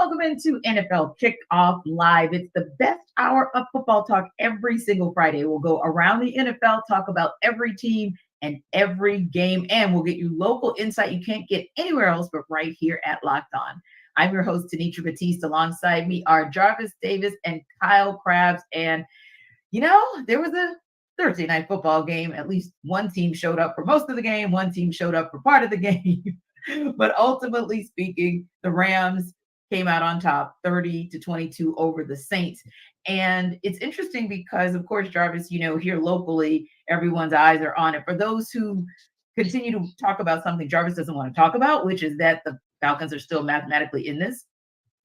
Welcome into NFL Kickoff Live. It's the best hour of football talk every single Friday. We'll go around the NFL, talk about every team and every game, and we'll get you local insight you can't get anywhere else but right here at Locked On. I'm your host, Tanitra Batiste. Alongside me are Jarvis Davis and Kyle Krabs. And, there was a Thursday night football game. At least one team showed up for most of the game. One team showed up for part of the game. But ultimately speaking, the Rams came out on top 30-22 over the Saints. And it's interesting because, of course, Jarvis, here locally, everyone's eyes are on it. For those who continue to talk about something Jarvis doesn't want to talk about, which is that the Falcons are still mathematically in this,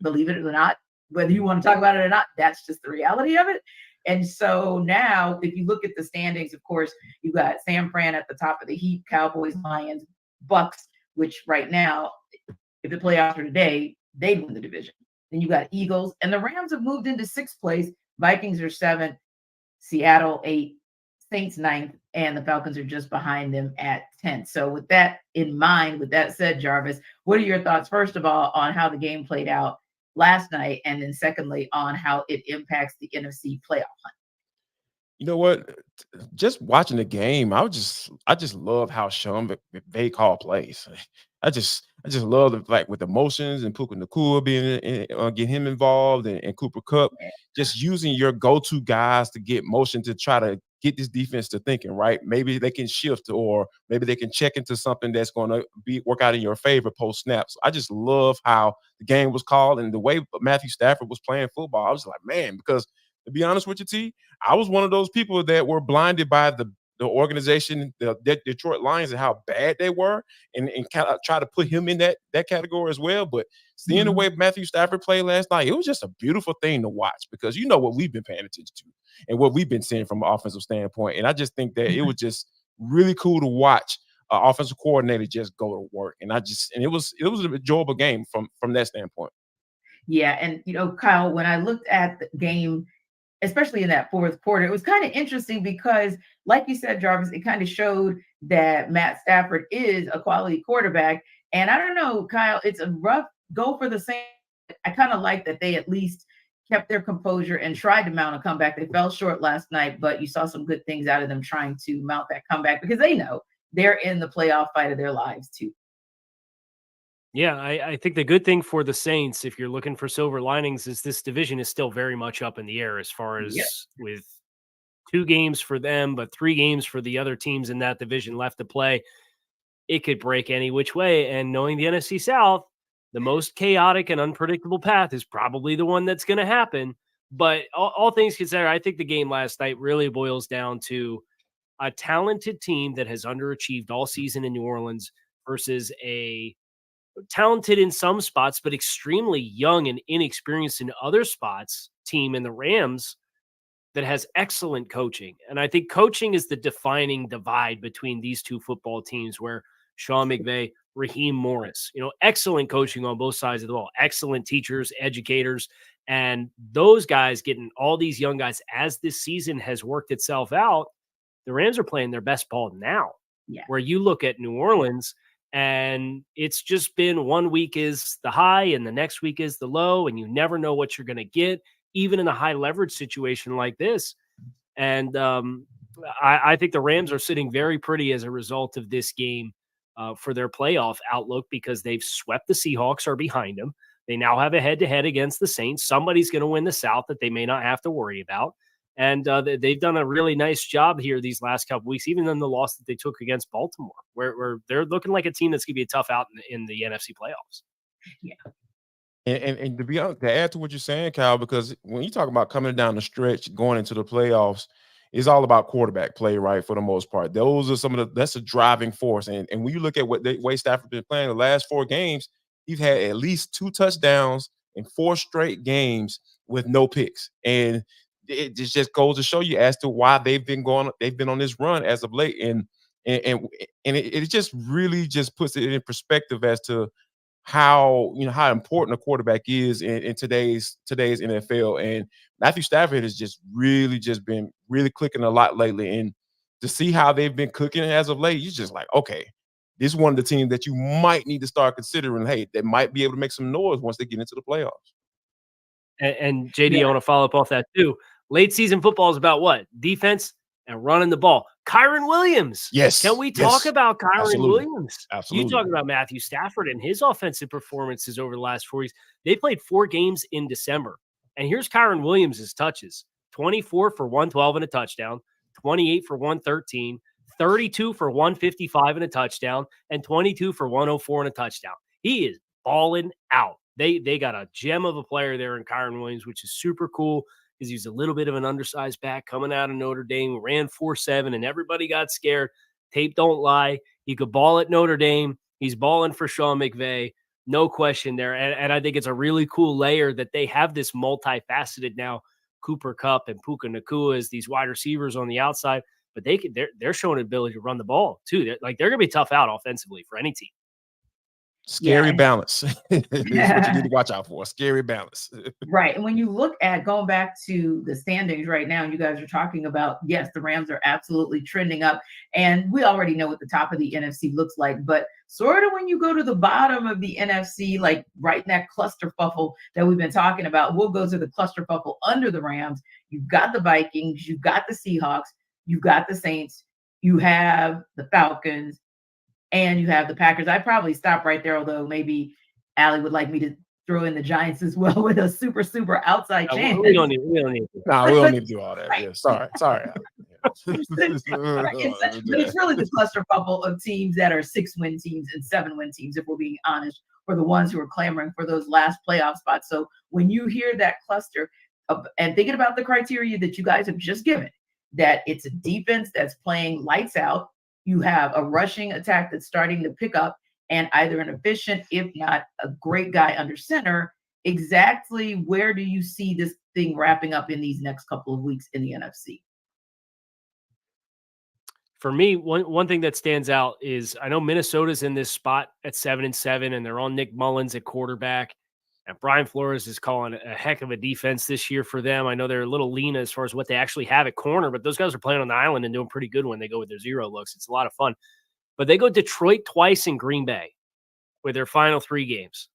believe it or not, whether you want to talk about it or not, that's just the reality of it. And so now, if you look at the standings, of course, you got San Fran at the top of the heap, Cowboys, Lions, Bucks, which right now, if the playoffs are today, they'd win the division. Then you got Eagles, and the Rams have moved into sixth place. Vikings are seventh, Seattle 8th, Saints 9th, and the Falcons are just behind them at 10th. So with that in mind, with that said, Jarvis, what are your thoughts, first of all, on how the game played out last night, and then secondly, on how it impacts the NFC playoff hunt? You know what? Just watching the game, I just love how Sean McVay call plays. I just love with emotions and Puka Nacua being get him involved and Cooper Kupp, just using your go-to guys to get motion to try to get this defense to thinking, right? Maybe they can shift, or maybe they can check into something that's going to work out in your favor post snaps. I just love how the game was called and the way Matthew Stafford was playing football. I was like, man, because to be honest with you, T, I was one of those people that were blinded by the organization, the Detroit Lions, and how bad they were, and kind of try to put him in that category as well. But seeing the way Matthew Stafford played last night, it was just a beautiful thing to watch, because you know what we've been paying attention to and what we've been seeing from an offensive standpoint. And I just think that it was just really cool to watch an offensive coordinator just go to work. And it was an enjoyable game from that standpoint. Yeah, and Kyle, when I looked at the game, especially in that fourth quarter, it was kind of interesting because, like you said, Jarvis, it kind of showed that Matt Stafford is a quality quarterback. And I don't know, Kyle, it's a rough go for the Saints. I kind of like that they at least kept their composure and tried to mount a comeback. They fell short last night, but you saw some good things out of them trying to mount that comeback, because they know they're in the playoff fight of their lives too. Yeah, I think the good thing for the Saints, if you're looking for silver linings, is this division is still very much up in the air as far as with 2 games for them, but 3 games for the other teams in that division left to play. It could break any which way. And knowing the NFC South, the most chaotic and unpredictable path is probably the one that's going to happen. But all things considered, I think the game last night really boils down to a talented team that has underachieved all season in New Orleans versus a talented in some spots, but extremely young and inexperienced in other spots team in the Rams that has excellent coaching. And I think coaching is the defining divide between these two football teams, where Sean McVay, Raheem Morris, excellent coaching on both sides of the ball, excellent teachers, educators, and those guys getting all these young guys as this season has worked itself out. The Rams are playing their best ball now, where you look at New Orleans, and it's just been one week is the high and the next week is the low, and you never know what you're going to get, even in a high leverage situation like this. And I think the Rams are sitting very pretty as a result of this game for their playoff outlook, because they've swept the Seahawks, are behind them. They now have a head-to-head against the Saints. Somebody's going to win the South that they may not have to worry about. And they've done a really nice job here these last couple weeks, even in the loss that they took against Baltimore, where they're looking like a team that's going to be a tough out in the NFC playoffs. Yeah. And to be honest, to add to what you're saying, Kyle, because when you talk about coming down the stretch, going into the playoffs, it's all about quarterback play, right? For the most part, those are that's a driving force. And when you look at what the way Stafford been playing the last 4 games, he's had at least 2 touchdowns in 4 straight games with no picks. And it just goes to show you as to why they've been on this run as of late. And it just really just puts it in perspective as to how important a quarterback is in today's NFL. And Matthew Stafford has just been really clicking a lot lately. And to see how they've been cooking as of late, you're just like, okay, this is one of the teams that you might need to start considering. Hey, they might be able to make some noise once they get into the playoffs. And JD, I want to follow up off that too. Late season football is about what? Defense and running the ball. Kyron Williams. Yes. Can we talk about Kyron Absolutely. Williams? Absolutely. You talk about Matthew Stafford and his offensive performances over the last 4 weeks. They played 4 games in December. And here's Kyron Williams' touches. 24 for 112 and a touchdown, 28 for 113, 32 for 155 and a touchdown, and 22 for 104 and a touchdown. He is balling out. They got a gem of a player there in Kyron Williams, which is super cool because he's a little bit of an undersized back coming out of Notre Dame, ran 4.7, and everybody got scared. Tape don't lie. He could ball at Notre Dame. He's balling for Sean McVay. No question there. And I think it's a really cool layer that they have this multifaceted now Cooper Kupp and Puka Nacua as these wide receivers on the outside, but they're showing an ability to run the ball too. They're going to be tough out offensively for any team. Scary balance. That's what you need to watch out for. Scary balance. Right. And when you look at going back to the standings right now, you guys are talking about, yes, the Rams are absolutely trending up. And we already know what the top of the NFC looks like. But sort of when you go to the bottom of the NFC, like right in that clusterfuffle that we've been talking about, we'll go to the clusterfuffle under the Rams. You've got the Vikings. You've got the Seahawks. You've got the Saints. You have the Falcons. And you have the Packers. I'd probably stop right there, although maybe Allie would like me to throw in the Giants as well with a super, super outside chance. We don't need to. No, we don't need to do all that. Right. Yeah, sorry. But it's really the clusterfuffle of teams that are 6-win teams and 7-win teams, if we're being honest, for the ones who are clamoring for those last playoff spots. So when you hear that cluster and thinking about the criteria that you guys have just given, that it's a defense that's playing lights out, you have a rushing attack that's starting to pick up, and either an efficient, if not a great guy under center. Exactly where do you see this thing wrapping up in these next couple of weeks in the NFC? For me, one thing that stands out is I know Minnesota's in this spot at 7-7, and they're on Nick Mullins at quarterback. And Brian Flores is calling a heck of a defense this year for them. I know they're a little lean as far as what they actually have at corner, but those guys are playing on the island and doing pretty good when they go with their zero looks. It's a lot of fun. But they go Detroit twice in Green Bay with their final 3 games.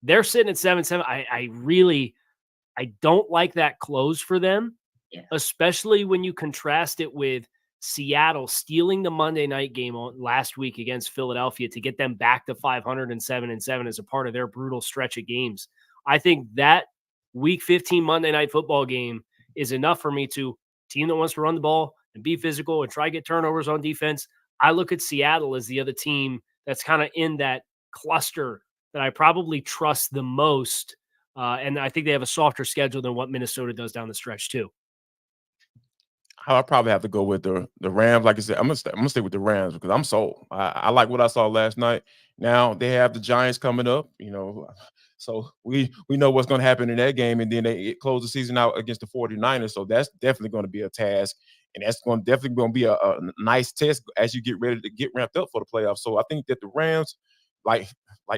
They're sitting at 7-7. I don't like that close for them, especially when you contrast it with Seattle stealing the Monday night game last week against Philadelphia to get them back to 507-7 as a part of their brutal stretch of games. I think that week 15 Monday night football game is enough for me to team that wants to run the ball and be physical and try to get turnovers on defense. I look at Seattle as the other team that's kind of in that cluster that I probably trust the most. And I think they have a softer schedule than what Minnesota does down the stretch too. I'll probably have to go with the Rams. Like I said, I'm gonna stay with the Rams because I'm sold. I like what I saw last night. Now they have the Giants coming up, so we know what's going to happen in that game, and then they close the season out against the 49ers. So that's definitely going to be a task, and that's definitely going to be a nice test as you get ready to get ramped up for the playoffs. So I think that the Rams, like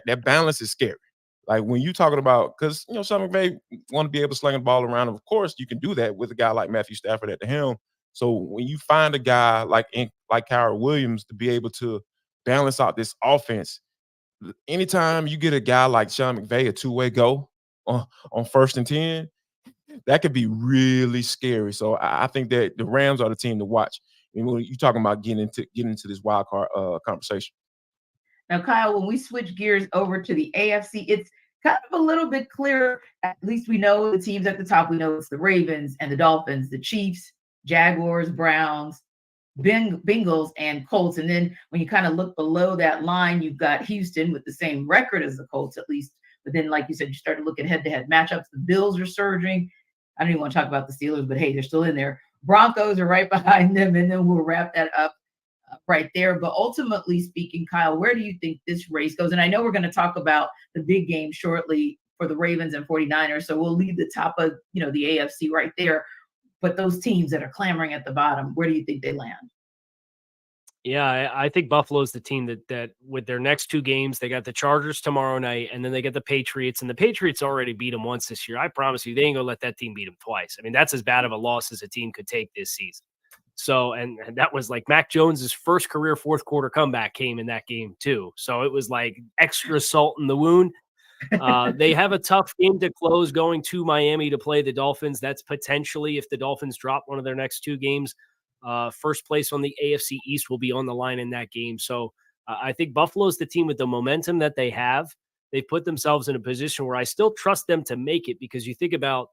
that balance is scary. Like when you talking about, because Sean McVay want to be able to sling the ball around. Of course, you can do that with a guy like Matthew Stafford at the helm. So when you find a guy like Kyron Williams to be able to balance out this offense, anytime you get a guy like Sean McVay, a two-way go on 1st and 10, that could be really scary. So I think that the Rams are the team to watch. And when you're talking about getting into this wild card conversation. Now, Kyle, when we switch gears over to the AFC, it's kind of a little bit clearer. At least we know the teams at the top. We know it's the Ravens and the Dolphins, the Chiefs, Jaguars, Browns, Bengals, and Colts. And then when you kind of look below that line, you've got Houston with the same record as the Colts, at least. But then, like you said, you start to look at head-to-head matchups. The Bills are surging. I don't even want to talk about the Steelers, but hey, they're still in there. Broncos are right behind them, and then we'll wrap that up right there. But ultimately speaking, Kyle, where do you think this race goes? And I know we're going to talk about the big game shortly for the Ravens and 49ers, so we'll leave the top of the AFC right there. But those teams that are clamoring at the bottom, where do you think they land? Yeah, I think Buffalo's the team that with their next 2 games, they got the Chargers tomorrow night, and then they get the Patriots. And the Patriots already beat them once this year. I promise you, they ain't going to let that team beat them twice. I mean, that's as bad of a loss as a team could take this season. So, and that was like Mac Jones's first career fourth quarter comeback came in that game too. So it was like extra salt in the wound. They have a tough game to close going to Miami to play the Dolphins. That's potentially, if the Dolphins drop one of their next two games, first place on the AFC East will be on the line in that game. So I think Buffalo's the team with the momentum that they have. They've put themselves in a position where I still trust them to make it, because you think about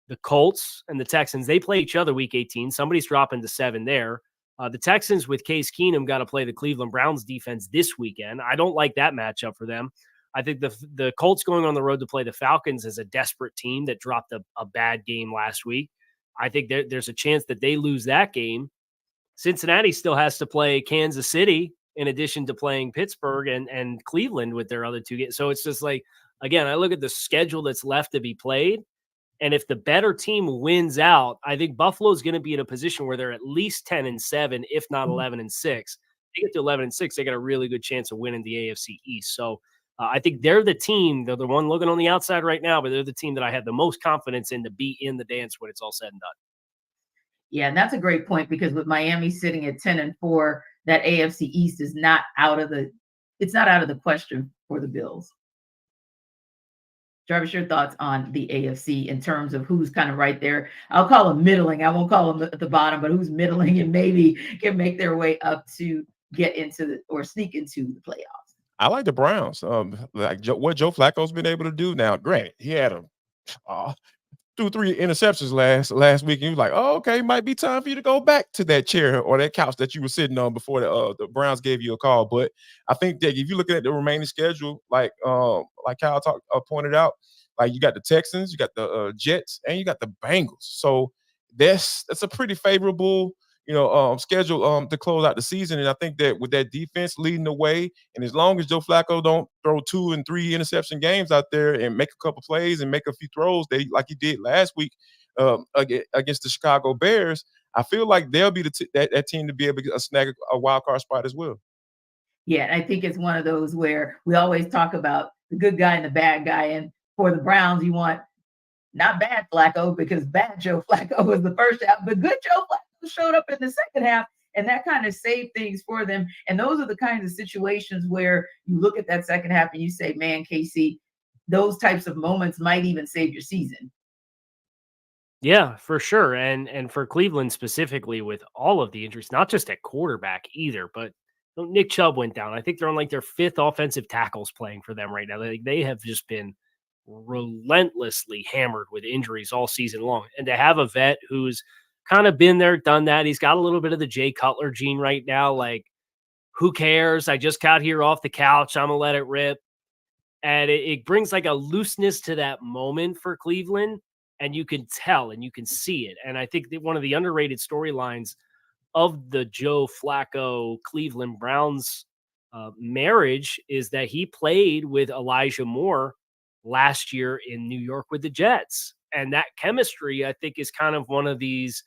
the Colts and the Texans, they play each other week 18. Somebody's dropping to 7 there. The Texans with Case Keenum got to play the Cleveland Browns defense this weekend. I don't like that matchup for them. I think the Colts going on the road to play the Falcons is a desperate team that dropped a bad game last week. I think there's a chance that they lose that game. Cincinnati still has to play Kansas City in addition to playing Pittsburgh and Cleveland with their other two games. So it's just like, again, I look at the schedule that's left to be played. And if the better team wins out, I think Buffalo's going to be in a position where they're at least 10-7, if not 11-6. They get to 11-6, they got a really good chance of winning the AFC East. So I think they're the team. They're the one looking on the outside right now, but they're the team that I have the most confidence in to be in the dance when it's all said and done. Yeah, and that's a great point, because with Miami sitting at 10-4, that AFC East is not out of the question for the Bills. Jarvis, your thoughts on the AFC in terms of who's kind of right there? I'll call them middling. I won't call them at the bottom, but who's middling and maybe can make their way up to get into or sneak into the playoffs. I like the Browns. What Joe Flacco's been able to do now. Granted, he had a 2-3 interceptions last week, and he was like, "Oh, okay, might be time for you to go back to that chair or that couch that you were sitting on before the Browns gave you a call." But I think that if you look at the remaining schedule, like Kyle pointed out, like you got the Texans, you got the Jets, and you got the Bengals. So that's a pretty favorable schedule to close out the season. And I think that with that defense leading the way, and as long as Joe Flacco don't throw 2 and 3 interception games out there and make a couple plays and make a few throws like he did last week against the Chicago Bears, I feel like they'll be that team to be able to snag a wild card spot as well. Yeah, I think it's one of those where we always talk about the good guy and the bad guy. And for the Browns, you want not bad Flacco, because bad Joe Flacco was the first half, but good Joe Flacco showed up in the second half, and that kind of saved things for them. And those are the kinds of situations where you look at that second half and you say, man, KC, those types of moments might even save your season. Yeah, for sure. And for Cleveland specifically, with all of the injuries, not just at quarterback either, but Nick Chubb went down. I think they're on like their 5th offensive tackles playing for them right now. They have just been relentlessly hammered with injuries all season long. And to have a vet who's kind of been there, done that, he's got a little bit of the Jay Cutler gene right now. Like, who cares? I just got here off the couch. I'm going to let it rip. And it brings like a looseness to that moment for Cleveland. And you can tell and you can see it. And I think that one of the underrated storylines of the Joe Flacco Cleveland Browns marriage is that he played with Elijah Moore last year in New York with the Jets. And that chemistry, I think, is kind of one of these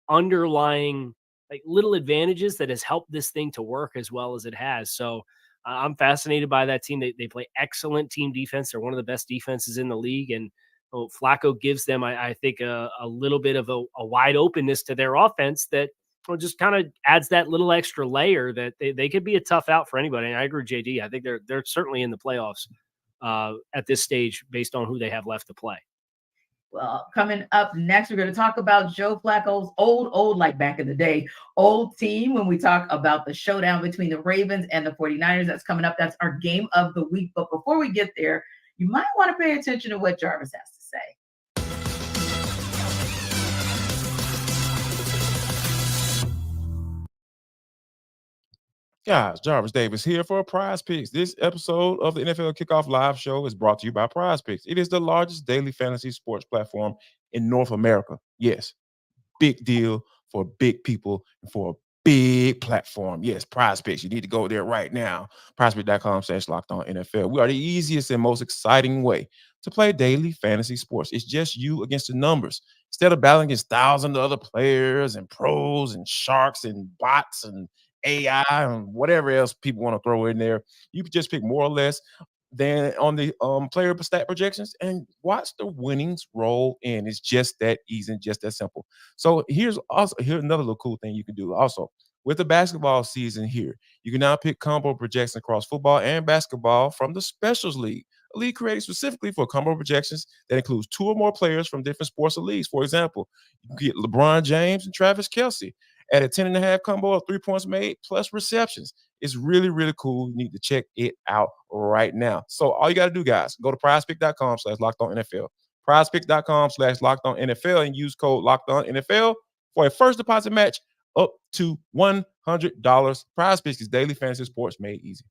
underlying like little advantages that has helped this thing to work as well as it has. So I'm fascinated by that team. They play excellent team defense. They're one of the best defenses in the league. And Flacco gives them, I think, a little bit of a wide openness to their offense that just kind of adds that little extra layer that they could be a tough out for anybody. And I agree with JD. I think they're certainly in the playoffs at this stage based on who they have left to play. Well, coming up next, we're going to talk about Joe Flacco's old, like back in the day, old team when we talk about the showdown between the Ravens and the 49ers. That's coming up. That's our game of the week. But before we get there, you might want to pay attention to what Jarvis has to say. Guys, Jarvis Davis here for Prize Picks. This episode of the NFL Kickoff Live Show is brought to you by Prize Picks. It is the largest daily fantasy sports platform in North America. Yes, big deal for big people and for a big platform. Yes, Prize Picks. You need to go there right now. PrizePicks.com/LockedOnNFL. We are the easiest and most exciting way to play daily fantasy sports. It's just you against the numbers. Instead of battling against thousands of other players and pros and sharks and bots and AI and whatever else people want to throw in there, you can just pick more or less than on the player stat projections, and watch the winnings roll in. It's just that easy and just that simple. So here's another little cool thing you can do also. With the basketball season here, you can now pick combo projections across football and basketball from the Specials League, a league created specifically for combo projections that includes 2 or more players from different sports or leagues. For example, you can get LeBron James and Travis Kelce at a 10.5 combo of 3 points made plus receptions. It's really, really cool. You need to check it out right now. So all you got to do, guys, go to prizepicks.com/lockedonnfl. Prizepicks.com/lockedonnfl and use code LockedOnNFL for a first deposit match up to $100. Prize Picks is daily fantasy sports made easy.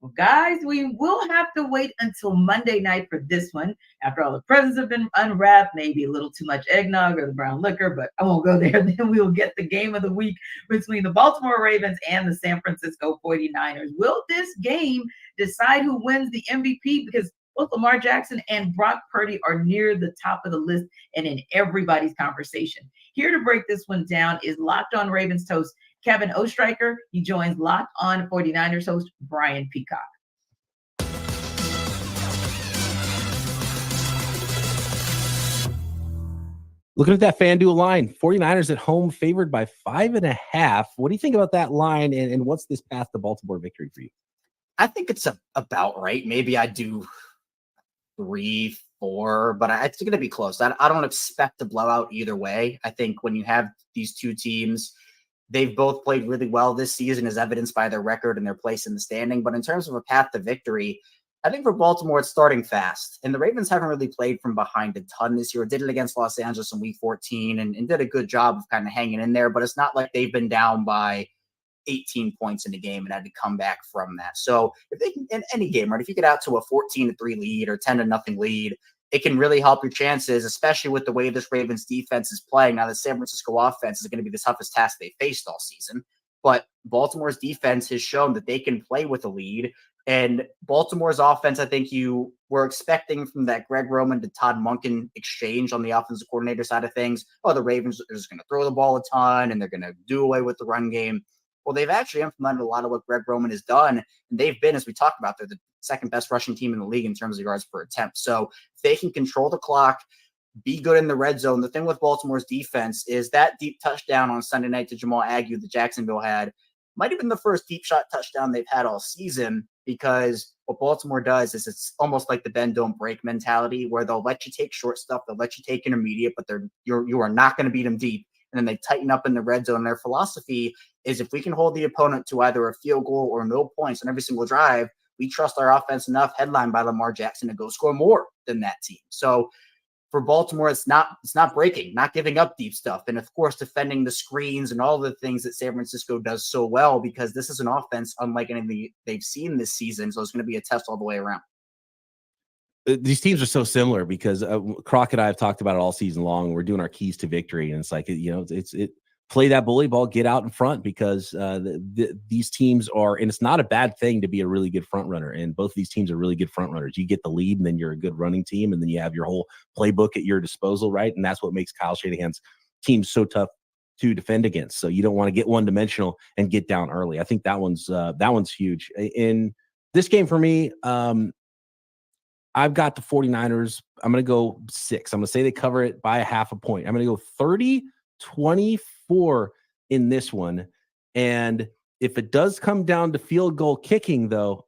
Well, guys, we will have to wait until Monday night for this one. After all the presents have been unwrapped, maybe a little too much eggnog or the brown liquor, but I won't go there. Then we will get the game of the week between the Baltimore Ravens and the San Francisco 49ers. Will this game decide who wins the MVP? Because both Lamar Jackson and Brock Purdy are near the top of the list and in everybody's conversation. Here to break this one down is Locked On Ravens host Kevin Ostreicher. He joins Locked On 49ers host Brian Peacock. Looking at that FanDuel line, 49ers at home favored by 5.5. What do you think about that line, and what's this path to Baltimore victory for you? I think it's about right. Maybe I do 3, 4, but it's going to be close. I don't expect a blowout either way. I think when you have these two teams, they've both played really well this season, as evidenced by their record and their place in the standing. But in terms of a path to victory, I think for Baltimore, it's starting fast. And the Ravens haven't really played from behind a ton this year. Did it against Los Angeles in week 14 and did a good job of kind of hanging in there. But it's not like they've been down by 18 points in the game and had to come back from that. So if they can, in any game, right, if you get out to a 14-3 lead or 10-0 lead, it can really help your chances, especially with the way this Ravens defense is playing. Now, the San Francisco offense is going to be the toughest task they faced all season, but Baltimore's defense has shown that they can play with a lead. And Baltimore's offense, I think you were expecting from that Greg Roman to Todd Monken exchange on the offensive coordinator side of things. Oh, the Ravens are just going to throw the ball a ton and they're going to do away with the run game. Well, they've actually implemented a lot of what Greg Roman has done. And they've been, as we talked about, they're the second best rushing team in the league in terms of yards per attempt. So if they can control the clock, be good in the red zone. The thing with Baltimore's defense is that deep touchdown on Sunday night to Jamal Agnew that Jacksonville had might have been the first deep shot touchdown they've had all season, because what Baltimore does is it's almost like the bend don't break mentality, where they'll let you take short stuff, they'll let you take intermediate, but you are not going to beat them deep. And then they tighten up in the red zone. Their philosophy is, if we can hold the opponent to either a field goal or no points on every single drive, we trust our offense enough, headlined by Lamar Jackson, to go score more than that team. So for Baltimore, it's not breaking, not giving up deep stuff. And of course, defending the screens and all the things that San Francisco does so well, because this is an offense unlike anything they've seen this season. So it's going to be a test all the way around. These teams are so similar because Croc and I have talked about it all season long. We're doing our keys to victory, and it's like, it's play that bully ball, get out in front, because these teams are, and it's not a bad thing to be a really good front runner. And both of these teams are really good front runners. You get the lead, and then you're a good running team, and then you have your whole playbook at your disposal, right? And that's what makes Kyle Shanahan's teams so tough to defend against. So you don't want to get one dimensional and get down early. I think that one's huge in this game for me. I've got the 49ers. I'm going to go 6. I'm going to say they cover it by a half a point. I'm going to go 30-24 in this one. And if it does come down to field goal kicking, though,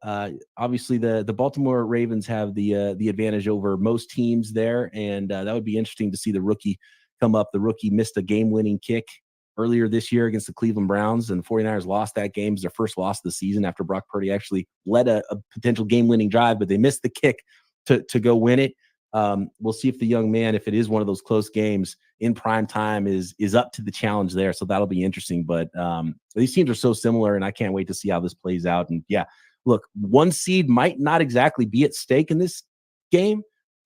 obviously the Baltimore Ravens have the advantage over most teams there. And that would be interesting to see the rookie come up. The rookie missed a game-winning kick earlier this year against the Cleveland Browns, and the 49ers lost that game. It was their first loss of the season after Brock Purdy actually led a potential game-winning drive, but they missed the kick to go win it. We'll see if the young man, if it is one of those close games in prime time, is up to the challenge there. So that'll be interesting. But these teams are so similar, and I can't wait to see how this plays out. And yeah, look, one seed might not exactly be at stake in this game,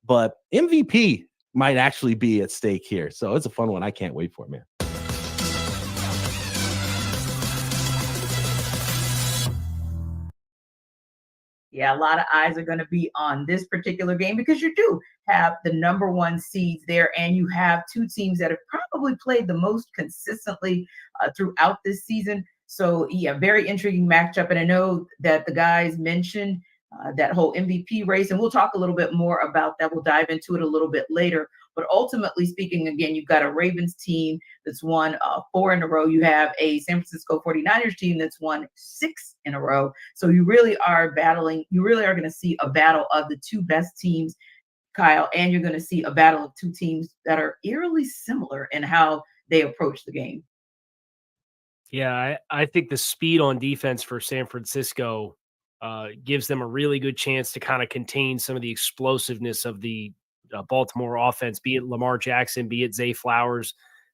but MVP might actually be at stake here. So it's a fun one. I can't wait for it, man. Yeah, a lot of eyes are going to be on this particular game because you do have the number one seeds there, and you have two teams that have probably played the most consistently throughout this season. So, yeah, very intriguing matchup. And I know that the guys mentioned that whole MVP race, and we'll talk a little bit more about that. We'll dive into it a little bit later. But ultimately speaking, again, you've got a Ravens team that's won 4 in a row. You have a San Francisco 49ers team that's won 6 in a row. So you really are battling. You really are going to see a battle of the two best teams, Kyle, and you're going to see a battle of two teams that are eerily similar in how they approach the game. Yeah, I think the speed on defense for San Francisco gives them a really good chance to kind of contain some of the explosiveness of the Baltimore offense, be it Lamar Jackson, be it Zay Flowers,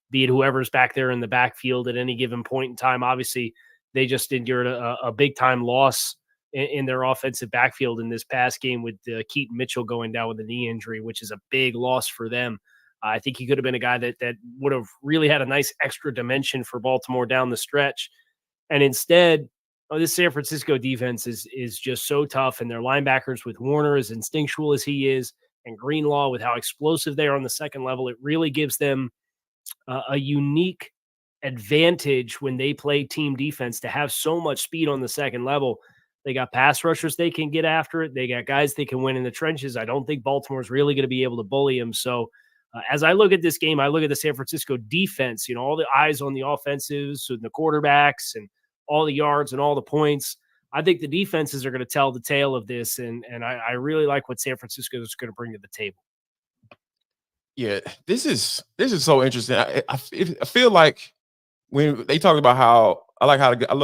be it whoever's back there in the backfield at any given point in time. Obviously, they just endured a big-time loss in their offensive backfield in this past game with Keaton Mitchell going down with a knee injury, which is a big loss for them. I think he could have been a guy that would have really had a nice extra dimension for Baltimore down the stretch. And instead, this San Francisco defense is just so tough, and their linebackers with Warner as instinctual as he is, and Greenlaw with how explosive they are on the second level, it really gives them a unique advantage when they play team defense to have so much speed on the second level. They got pass rushers they can get after it. They got guys they can win in the trenches. I don't think Baltimore's really going to be able to bully them. So as I look at this game, I look at the San Francisco defense, all the eyes on the offensives and the quarterbacks and all the yards and all the points. I think the defenses are going to tell the tale of this, and I really like what San Francisco is going to bring to the table. Yeah, this is so interesting. I feel like when they talk about how I love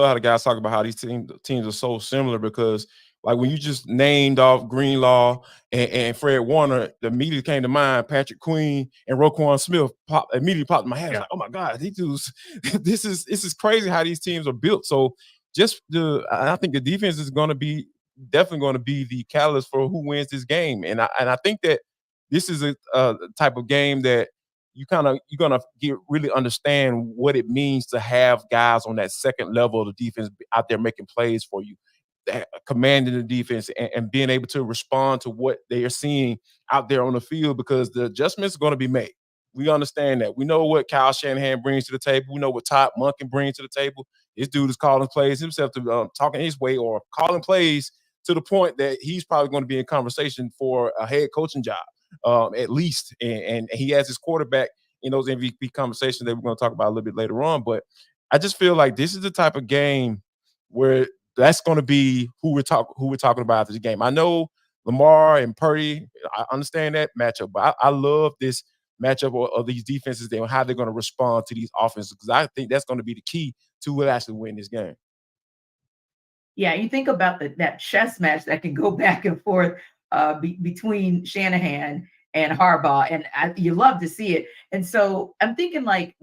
how the guys talk about how these teams are so similar, because like when you just named off Greenlaw and Fred Warner, the immediately came to mind Patrick Queen and Roquan Smith immediately popped in my head. Yeah. Like, oh my God, these dudes, this is crazy how these teams are built. So I think the defense is definitely going to be the catalyst for who wins this game. And I think that this is a type of game that you're gonna really understand what it means to have guys on that second level of the defense out there making plays for you, commanding the defense and being able to respond to what they are seeing out there on the field, because the adjustments are going to be made. We understand that. We know what Kyle Shanahan brings to the table. We know what Todd Monken brings to the table. This dude is calling plays himself, to talking his way or calling plays to the point that he's probably going to be in conversation for a head coaching job. At least, and he has his quarterback in those MVP conversations that we're going to talk about a little bit later on. But I just feel like this is the type of game where that's going to be who we're talking about after the game. I know Lamar and Purdy, I understand that matchup, but I love this matchup of these defenses and how they're going to respond to these offenses, because I think that's going to be the key to who actually win this game. Yeah, you think about that chess match that can go back and forth between Shanahan and Harbaugh, and you love to see it. And so I'm thinking, like,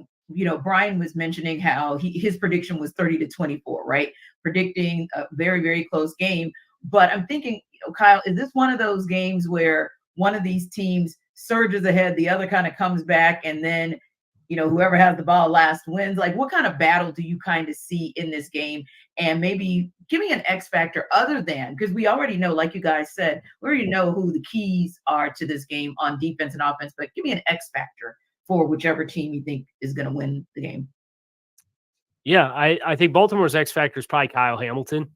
Brian was mentioning how his prediction was 30-24, right? Predicting a very, very close game. But I'm thinking, Kyle, is this one of those games where one of these teams surges ahead, the other kind of comes back, and then, whoever has the ball last wins? Like, what kind of battle do you kind of see in this game? And maybe give me an X factor other than, because we already know, like you guys said, we already know who the keys are to this game on defense and offense, but give me an X factor for whichever team you think is going to win the game. Yeah, I think Baltimore's X factor is probably Kyle Hamilton,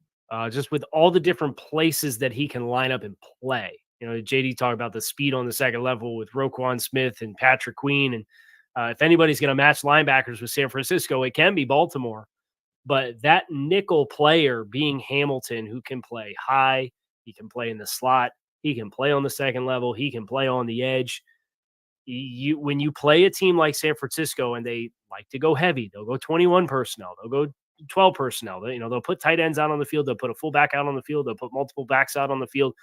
just with all the different places that he can line up and play. JD talked about the speed on the second level with Roquan Smith and Patrick Queen. And if anybody's going to match linebackers with San Francisco, it can be Baltimore. But that nickel player being Hamilton, who can play high, he can play in the slot, he can play on the second level, he can play on the edge. When you play a team like San Francisco and they like to go heavy, they'll go 21 personnel, they'll go 12 personnel. They'll put tight ends out on the field, they'll put a fullback out on the field, they'll put multiple backs out on the field.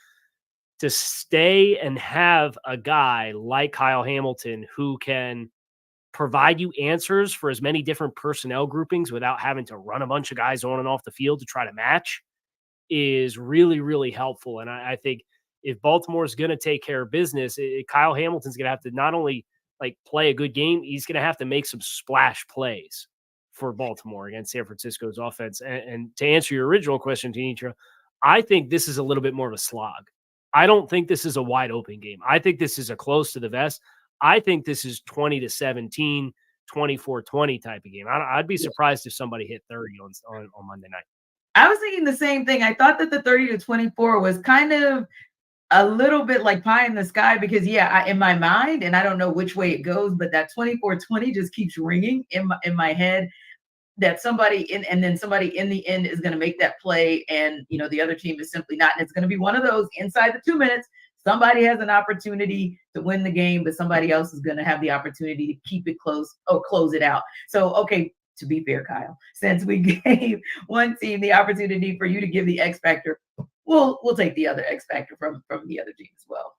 To stay and have a guy like Kyle Hamilton who can provide you answers for as many different personnel groupings without having to run a bunch of guys on and off the field to try to match is really, really helpful. And I think if Baltimore's going to take care of business, Kyle Hamilton's going to have to not only play a good game, he's going to have to make some splash plays for Baltimore against San Francisco's offense. And to answer your original question, Tanitra, I think this is a little bit more of a slog. I don't think this is a wide open game. I think this is a close to the vest. I think this is 20-17, 24-20 type of game. I'd be surprised if somebody hit 30 on Monday night. I was thinking the same thing. I thought that the 30-24 was kind of a little bit like pie in the sky because, in my mind, and I don't know which way it goes, but that 24-20 just keeps ringing in my head that somebody in the end is going to make that play, and the other team is simply not. And it's going to be one of those inside the 2 minutes. Somebody has an opportunity to win the game, but somebody else is going to have the opportunity to keep it close or close it out. So, okay, to be fair, Kyle, since we gave one team the opportunity for you to give the X factor, we'll take the other X factor from the other team as well.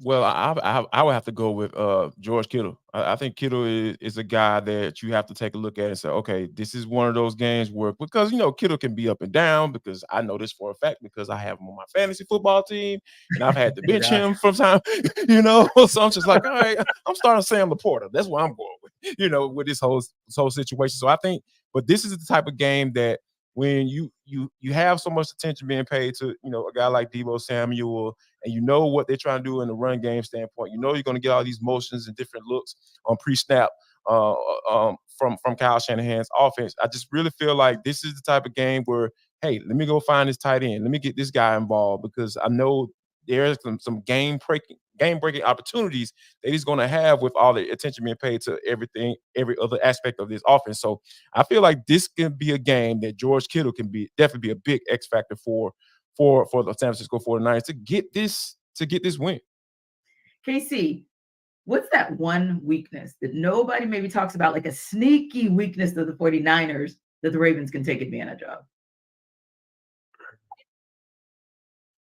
Well, I would have to go with George Kittle. I think Kittle is a guy that you have to take a look at and say, okay, this is one of those games where, because Kittle can be up and down, because I know this for a fact because I have him on my fantasy football team and I've had to bench him from time, So I'm just like, all right, I'm starting Sam Laporta. That's what I'm going with, with this whole situation. So I think, but this is the type of game that when you have so much attention being paid to, a guy like Deebo Samuel, and what they're trying to do in the run game standpoint, you're going to get all these motions and different looks on pre-snap from Kyle Shanahan's offense. I just really feel like this is the type of game where, hey, let me go find this tight end. Let me get this guy involved because I know there's some game-breaking opportunities that he's going to have with all the attention being paid to every other aspect of this offense. So I feel like this can be a game that George Kittle can definitely be a big X factor for the San Francisco 49ers to get this win. KC, what's that one weakness that nobody maybe talks about, like a sneaky weakness of the 49ers that the Ravens can take advantage of?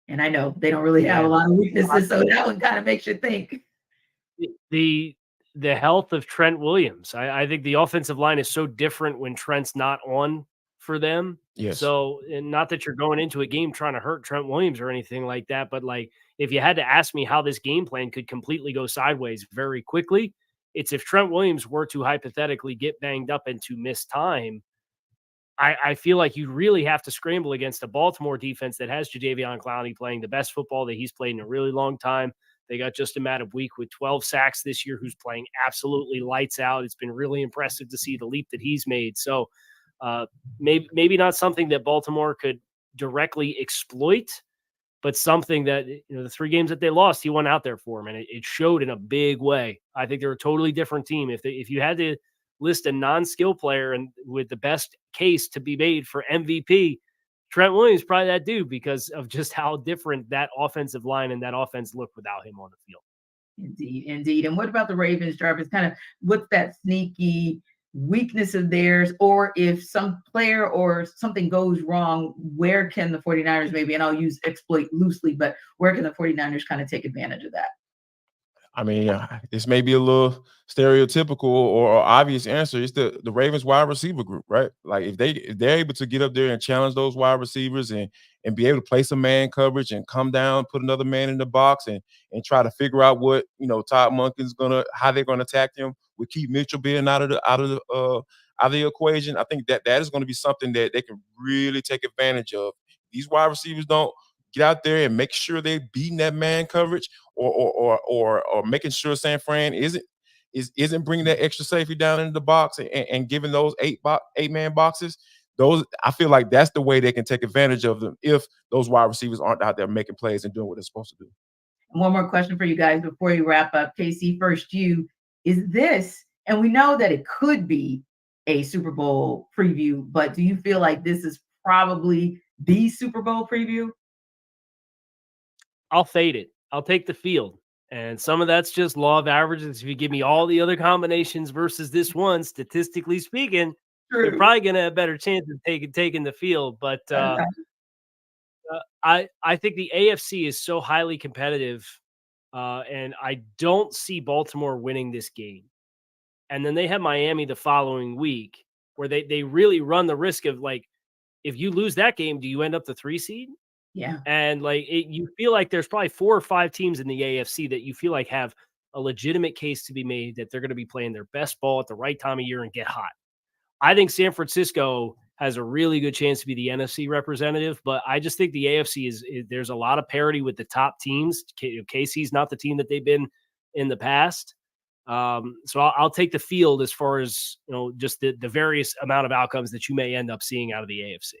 And I know they don't really have a lot of weaknesses, so that one kind of makes you think. The health of Trent Williams. I think the offensive line is so different when Trent's not on for them. Yes. So, and not that you're going into a game trying to hurt Trent Williams or anything like that, but like if you had to ask me how this game plan could completely go sideways very quickly, it's if Trent Williams were to hypothetically get banged up and to miss time. I feel like you really have to scramble against a Baltimore defense that has Jadeveon Clowney playing the best football that he's played in a really long time. They got Justin Madubuike with 12 sacks this year, who's playing absolutely lights out. It's been really impressive to see the leap that he's made. So maybe not something that Baltimore could directly exploit, but something that, the 3 games that they lost, he went out there for them, and it showed in a big way. I think they're a totally different team. If you had to list a non-skill player and with the best case to be made for MVP, Trent Williams probably that dude because of just how different that offensive line and that offense looked without him on the field. Indeed. And what about the Ravens, Jarvis? Kind of what's that sneaky weakness of theirs, or if some player or something goes wrong, where can the 49ers maybe, and I'll use exploit loosely, but where can the 49ers kind of take advantage of that? I mean, this may be a little stereotypical or obvious answer. It's the Ravens wide receiver group, right? Like if they're able to get up there and challenge those wide receivers and be able to play some man coverage and come down, put another man in the box and try to figure out what Todd Monken's how they're gonna attack him with Keith Mitchell being out of the equation. I think that is going to be something that they can really take advantage of. These wide receivers don't get out there and make sure they're beating that man coverage or making sure San Fran isn't bringing that extra safety down into the box and giving those 8-man boxes. Those, I feel like that's the way they can take advantage of them if those wide receivers aren't out there making plays and doing what they're supposed to do. One more question for you guys before we wrap up. KC, first is this, and we know that it could be a Super Bowl preview, but do you feel like this is probably the Super Bowl preview? I'll fade it. I'll take the field. And some of that's just law of averages. If you give me all the other combinations versus this one, statistically speaking, you're probably going to have a better chance of taking the field. But I think the AFC is so highly competitive, and I don't see Baltimore winning this game. And then they have Miami the following week where they really run the risk of, like, if you lose that game, do you end up the 3 seed? Yeah. And you feel like there's probably 4 or 5 teams in the AFC that you feel like have a legitimate case to be made that they're going to be playing their best ball at the right time of year and get hot. I think San Francisco has a really good chance to be the NFC representative. But I just think the AFC there's a lot of parity with the top teams. KC's not the team that they've been in the past. So I'll take the field as far as, just the various amount of outcomes that you may end up seeing out of the AFC.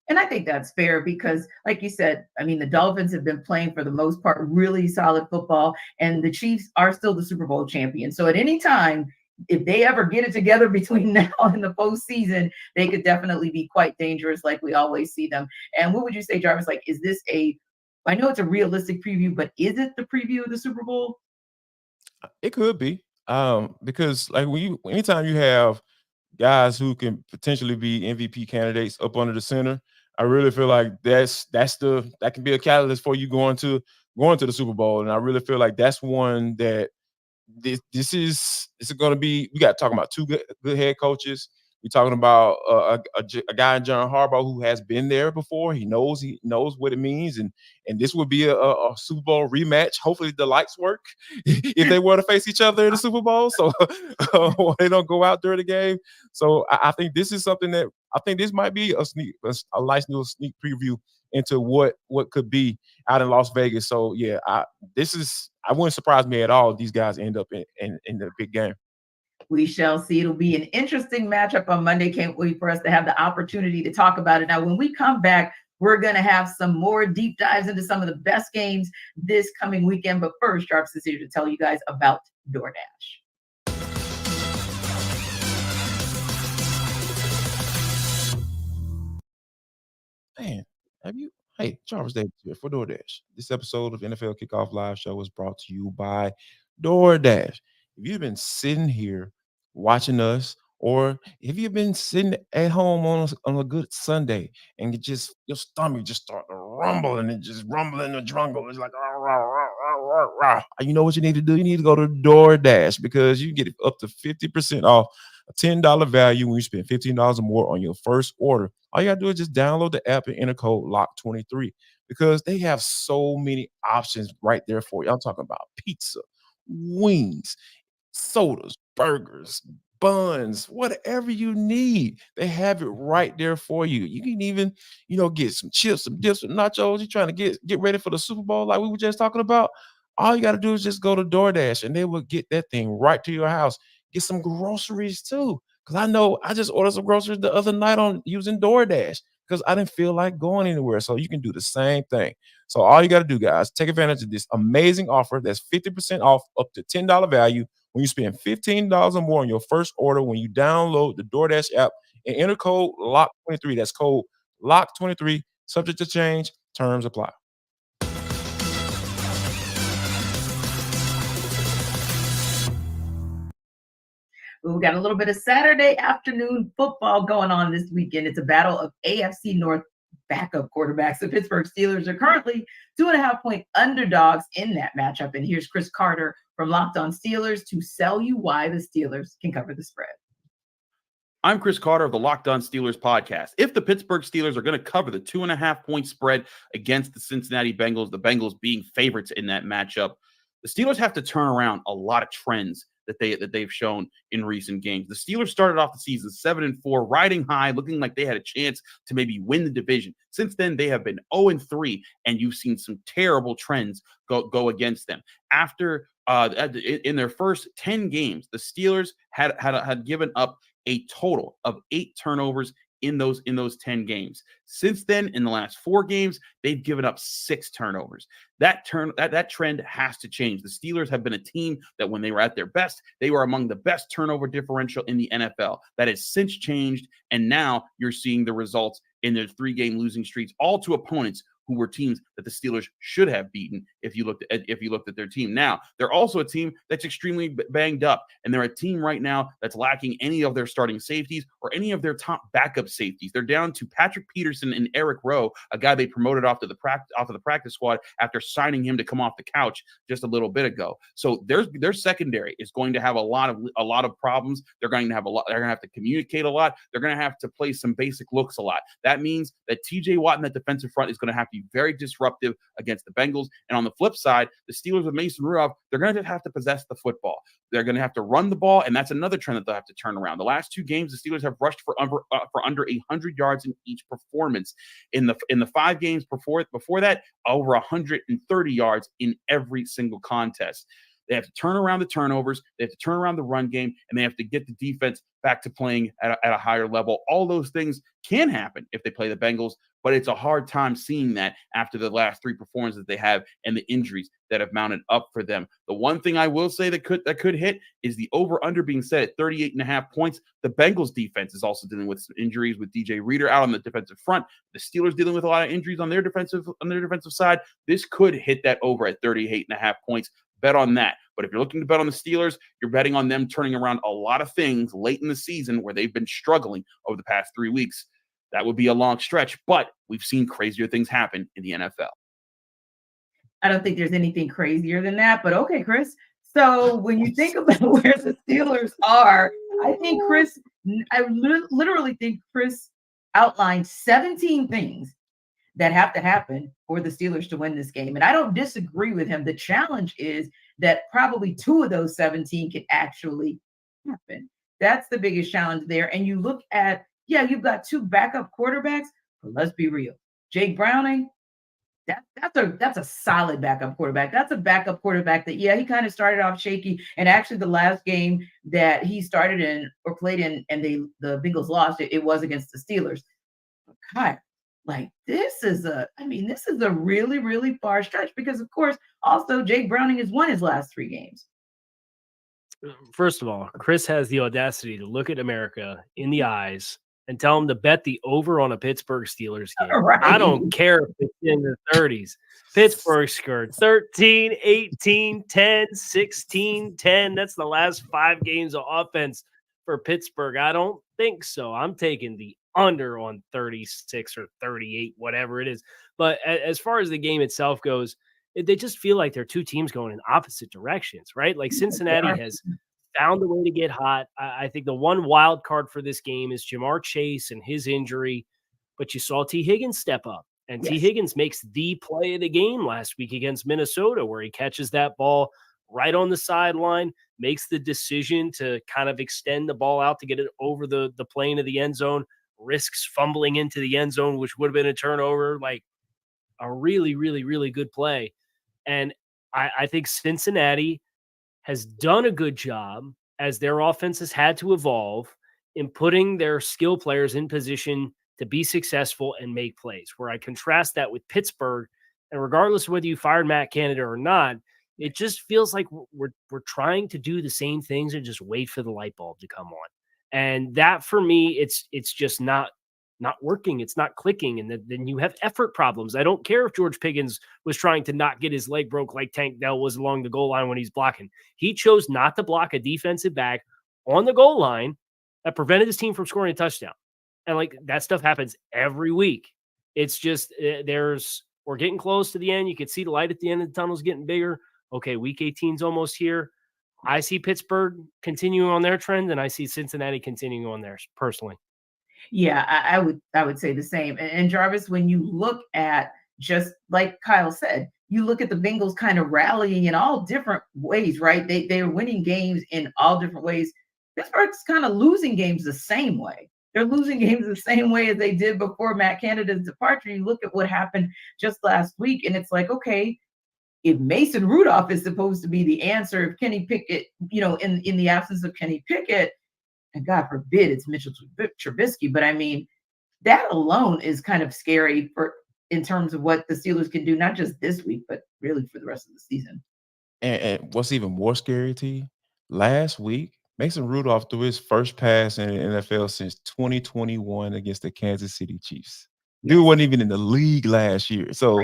And I think that's fair because, like you said, I mean, the Dolphins have been playing for the most part really solid football, and the Chiefs are still the Super Bowl champion. So at any time, if they ever get it together between now and the postseason, they could definitely be quite dangerous, like we always see them. And what would you say, Jarvis? Like, is this I know it's a realistic preview, but is it the preview of the Super Bowl? It could be, because like anytime you have guys who can potentially be MVP candidates up under the center, I really feel like that can be a catalyst for you going to the Super Bowl. And I really feel like that's one that this is going to be. We got to talk about two good head coaches. We're talking about a guy in John Harbaugh who has been there before. He knows what it means, and this would be a Super Bowl rematch. Hopefully the lights work if they were to face each other in the Super Bowl, so they don't go out during the game. So I think this is something that I think this might be a nice little sneak preview into what could be out in Las Vegas. So yeah, I wouldn't surprise me at all if these guys end up in the big game. We shall see. It'll be an interesting matchup on Monday. Can't wait for us to have the opportunity to talk about it. Now, when we come back, we're going to have some more deep dives into some of the best games this coming weekend. But first, Jarvis is here to tell you guys about DoorDash. Man, hey, Jarvis Davis here for DoorDash. This episode of NFL Kickoff Live Show is brought to you by DoorDash. If you've been sitting here watching us, or if you've been sitting at home on a good Sunday and your stomach just start to rumble and it just rumbling the drungle, it's like, rah, rah, rah, rah, rah, rah. You know what you need to do? You need to go to DoorDash because you get up to 50% off a $10 value when you spend $15 or more on your first order. All you gotta do is just download the app and enter code LOCK23 because they have so many options right there for you. I'm talking about pizza, wings, sodas, burgers, buns, whatever you need. They have it right there for you. You can even, get some chips, some dips, some nachos. You're trying to get ready for the Super Bowl like we were just talking about. All you got to do is just go to DoorDash and they will get that thing right to your house. Get some groceries too. Because I know I just ordered some groceries the other night on using DoorDash because I didn't feel like going anywhere. So you can do the same thing. So all you got to do, guys, take advantage of this amazing offer that's 50% off up to $10 value when you spend $15 or more on your first order when you download the DoorDash app and enter code LOCK23. That's code LOCK23, subject to change, terms apply. We've got a little bit of Saturday afternoon football going on this weekend. It's a battle of AFC North backup quarterbacks. The Pittsburgh Steelers are currently 2.5-point underdogs in that matchup. And here's Chris Carter from Locked On Steelers to sell you why the Steelers can cover the spread. I'm Chris Carter of the Locked On Steelers podcast. If the Pittsburgh Steelers are going to cover the 2.5-point spread against the Cincinnati Bengals, the Bengals being favorites in that matchup, the Steelers have to turn around a lot of trends that they've shown in recent games. The Steelers started off the season 7-4, riding high, looking like they had a chance to maybe win the division. Since then, they have been 0-3, and you've seen some terrible trends go against them. After in their first 10 games, the Steelers had given up a total of 8 turnovers in those 10 games. Since then, in the last 4 games, they've given up 6 turnovers. That trend has to change. The Steelers have been a team that when they were at their best, they were among the best turnover differential in the NFL. That has since changed, and now you're seeing the results in their 3-game losing streaks, all to opponents who were teams that the Steelers should have beaten if you looked at their team. Now, they're also a team that's extremely banged up, and they're a team right now that's lacking any of their starting safeties or any of their top backup safeties. They're down to Patrick Peterson and Eric Rowe, a guy they promoted off of the practice squad after signing him to come off the couch just a little bit ago. So their secondary is going to have a lot of problems. They're going to have to communicate a lot. They're going to have to play some basic looks a lot. That means that TJ Watt in that defensive front is going to have to be very disruptive against the Bengals. And on the flip side, the Steelers with Mason Rudolph, they're going to have to possess the football. They're going to have to run the ball, and that's another trend that they'll have to turn around. The last 2 games, the Steelers have rushed for under 100 yards in each performance. In the 5 games before that, over 130 yards in every single contest. They have to turn around the turnovers. They have to turn around the run game, and they have to get the defense back to playing at a higher level. All those things can happen if they play the Bengals, but it's a hard time seeing that after the last 3 performances they have and the injuries that have mounted up for them. The one thing I will say that could hit is the over-under being set at 38.5 points. The Bengals defense is also dealing with some injuries with DJ Reader out on the defensive front. The Steelers dealing with a lot of injuries on their defensive side. This could hit that over at 38.5 points. Bet on that. But if you're looking to bet on the Steelers, you're betting on them turning around a lot of things late in the season where they've been struggling over the past 3 weeks. That would be a long stretch, but we've seen crazier things happen in the NFL. I don't think there's anything crazier than that, but okay, Chris. So when you think about where the Steelers are, I literally think Chris outlined 17 things that have to happen for the Steelers to win this game. And I don't disagree with him. The challenge is that probably 2 of those 17 can actually happen. That's the biggest challenge there. And you look at, you've got 2 backup quarterbacks, but let's be real. Jake Browning, that's a solid backup quarterback. That's a backup quarterback that, he kind of started off shaky. And actually the last game that he started in or played in and the Bengals lost, it was against the Steelers. But God, this is a really, really far stretch because, of course, also Jake Browning has won his last 3 games. First of all, Chris has the audacity to look at America in the eyes and tell them to bet the over on a Pittsburgh Steelers game. Right. I don't care if it's in the 30s. Pittsburgh scored 13, 18, 10, 16, 10. That's the last 5 games of offense for Pittsburgh. I don't think so. I'm taking the under on 36 or 38, whatever it is. But as far as the game itself goes, they just feel like they're 2 teams going in opposite directions, right? Like Cincinnati has found a way to get hot. I think the one wild card for this game is Jamar Chase and his injury, but you saw T. Higgins step up, and T. Higgins makes the play of the game last week against Minnesota, where he catches that ball right on the sideline, makes the decision to kind of extend the ball out to get it over the plane of the end zone, risks fumbling into the end zone, which would have been a turnover. Like a really, really, really good play. And I think Cincinnati has done a good job as their offense has had to evolve in putting their skill players in position to be successful and make plays, where I contrast that with Pittsburgh. And regardless of whether you fired Matt Canada or not, it just feels like we're trying to do the same things and just wait for the light bulb to come on. And that, for me, it's just not working. It's not clicking. And then you have effort problems. I don't care if George Pickens was trying to not get his leg broke like Tank Dell was along the goal line when he's blocking. He chose not to block a defensive back on the goal line that prevented his team from scoring a touchdown. And that stuff happens every week. It's just we're getting close to the end. You can see the light at the end of the tunnel is getting bigger. Okay, week 18's almost here. I see Pittsburgh continuing on their trend, and I see Cincinnati continuing on theirs personally. Yeah, I would say the same. And Jarvis, when you look at, just like Kyle said, you look at the Bengals kind of rallying in all different ways, right? They're winning games in all different ways. Pittsburgh's kind of losing games the same way. They're losing games the same way as they did before Matt Canada's departure. You look at what happened just last week, and it's like, okay, if Mason Rudolph is supposed to be the answer, if Kenny Pickett, in the absence of Kenny Pickett, and God forbid it's Mitchell Trubisky, but I mean, that alone is kind of scary in terms of what the Steelers can do, not just this week, but really for the rest of the season. And what's even more scary, T, last week, Mason Rudolph threw his first pass in the NFL since 2021 against the Kansas City Chiefs. Dude wasn't even in the league last year. So,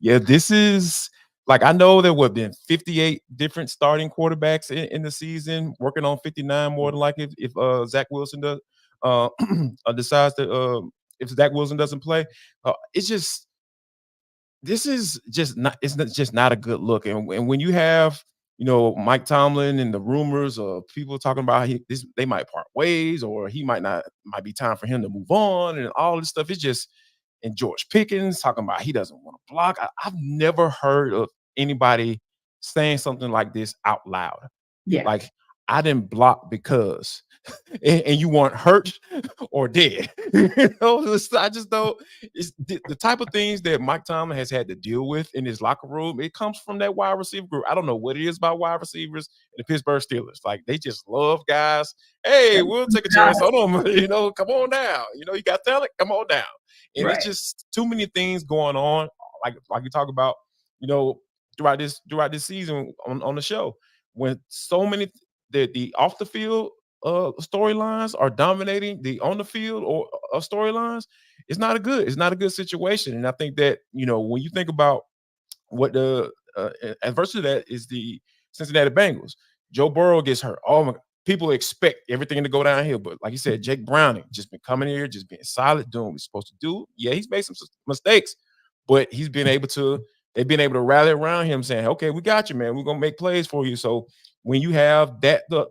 this is I know there would have been 58 different starting quarterbacks in the season, working on 59 more than likely if Zach Wilson decides to if Zach Wilson doesn't play. This is just not a good look. And when you have Mike Tomlin and the rumors of people talking about they might part ways, or might be time for him to move on, and all this stuff, and George Pickens talking about he doesn't want to block. I've never heard of anybody saying something like this out loud. Yeah. Like, I didn't block because, and you weren't hurt or dead. I just don't. It's the type of things that Mike Tomlin has had to deal with in his locker room. It comes from that wide receiver group. I don't know what it is about wide receivers in the Pittsburgh Steelers. Like, they just love guys. Hey, we'll take a chance on them. Come on down. You got talent. Come on down. And It's just too many things going on. Like you talk about, throughout this season on the show, when so many the off the field storylines are dominating the on the field or storylines, it's not a good situation. And I think that when you think about what the adverse to that is the Cincinnati Bengals. Joe Burrow gets hurt. People expect everything to go downhill, but like you said, Jake Browning just been coming here, just being solid, doing what he's supposed to do. Yeah, he's made some mistakes, but they've been able to rally around him, saying, "Okay, we got you, man. We're gonna make plays for you." So when you have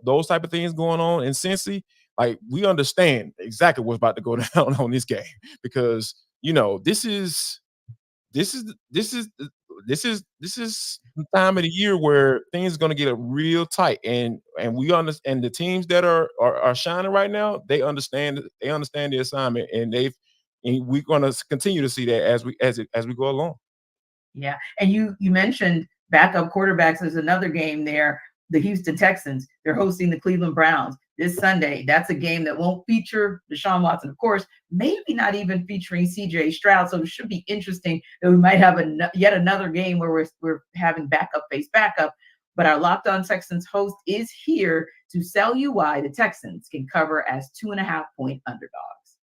those type of things going on in Cincy, like, we understand exactly what's about to go down on this game, because this is the time of the year where things are going to get real tight, and we understand the teams that are shining right now. They understand the assignment, and we're going to continue to see that as we go along. Yeah, and you mentioned backup quarterbacks. There's another game there. The Houston Texans, they're hosting the Cleveland Browns this Sunday. That's a game that won't feature Deshaun Watson, of course, maybe not even featuring CJ Stroud. So it should be interesting that we might have yet another game where we're having backup face backup. But our Locked On Texans host is here to sell you why the Texans can cover as 2.5-point underdogs.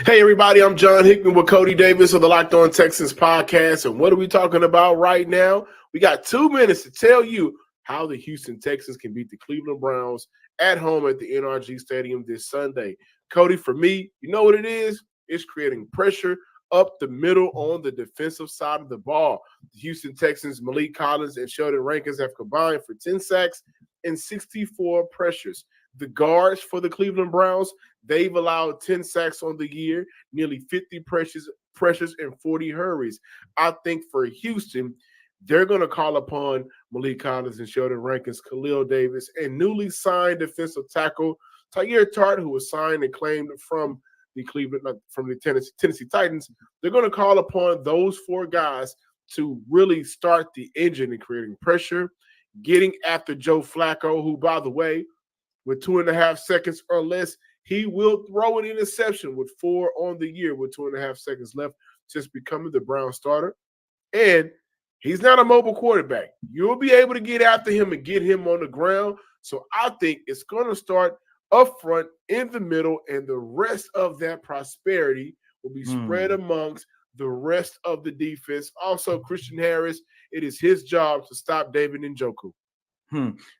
Hey, everybody, I'm John Hickman with Cody Davis of the Locked On Texans podcast. And what are we talking about right now? We got 2 minutes to tell you how the Houston Texans can beat the Cleveland Browns at home at the NRG Stadium this Sunday. Cody, for me, you know what it is? It's creating pressure up the middle on the defensive side of the ball. The Houston Texans, Malik Collins and Sheldon Rankins have combined for 10 sacks and 64 pressures. The guards for the Cleveland Browns, they've allowed 10 sacks on the year, nearly 50 pressures and 40 hurries. I think for Houston, they're going to call upon Malik Collins and Sheldon Rankins, Khalil Davis, and newly signed defensive tackle Tyler Tart, who was signed and claimed from the Tennessee Titans. They're going to call upon those 4 guys to really start the engine in creating pressure, getting after Joe Flacco, who, by the way, with 2.5 seconds or less, he will throw an interception with 4 on the year with 2.5 seconds left, just becoming the Brown starter. And he's not a mobile quarterback. You'll be able to get after him and get him on the ground. So I think it's going to start up front, in the middle, and the rest of that prosperity will be spread amongst the rest of the defense. Also, Christian Harris, it is his job to stop David Njoku.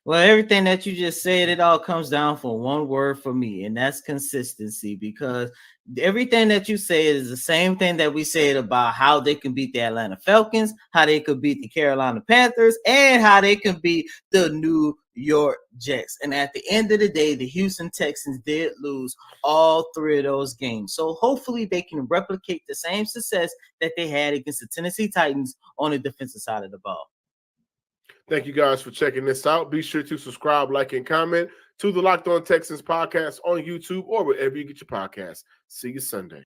Well, everything that you just said, it all comes down for one word for me, and that's consistency, because everything that you say is the same thing that we said about how they can beat the Atlanta Falcons, how they could beat the Carolina Panthers, and how they can beat the New York Jets. And at the end of the day, the Houston Texans did lose all 3 of those games. So hopefully they can replicate the same success that they had against the Tennessee Titans on the defensive side of the ball. Thank you guys for checking this out. Be sure to subscribe, like, and comment to the Locked On Texans podcast on YouTube or wherever you get your podcasts. See you Sunday.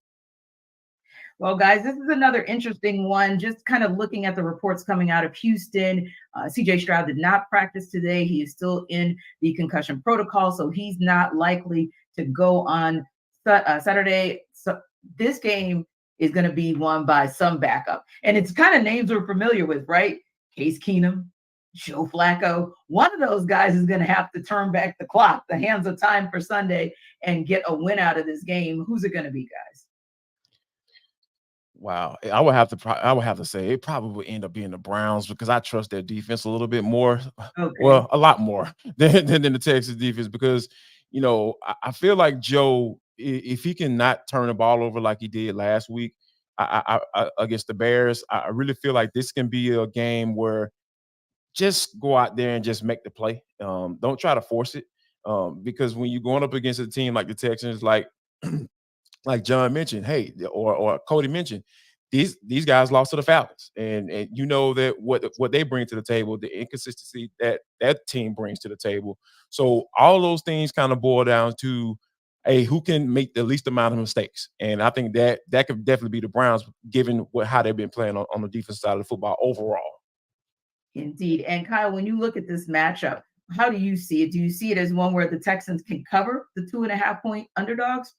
Well, guys, this is another interesting one. Just kind of looking at the reports coming out of Houston. CJ Stroud did not practice today. He is still in the concussion protocol, so he's not likely to go on Saturday. So this game is going to be won by some backup. And it's kind of names we're familiar with, right? Case Keenum, Joe Flacco. One of those guys is going to have to turn back the clock, the hands of time for Sunday, and get a win out of this game. Who's it going to be, guys? Wow, I would have to say it probably would end up being the Browns, because I trust their defense a little bit more. Okay. Well, a lot more than the Texas defense, because I feel like Joe, if he can not turn the ball over like he did last week I against the Bears, I really feel like this can be a game where just go out there and just make the play. Don't try to force it, because when you're going up against a team like the Texans, like like John mentioned, hey, or Cody mentioned, these guys lost to the Falcons, and you know that what they bring to the table, the inconsistency that team brings to the table. So all those things kind of boil down to, hey, who can make the least amount of mistakes? And I think that could definitely be the Browns, given how they've been playing on the defensive side of the football overall. Indeed. And Kyle, when you look at this matchup, how do you see it? Do you see it as one where the Texans can cover the 2.5 point underdogs?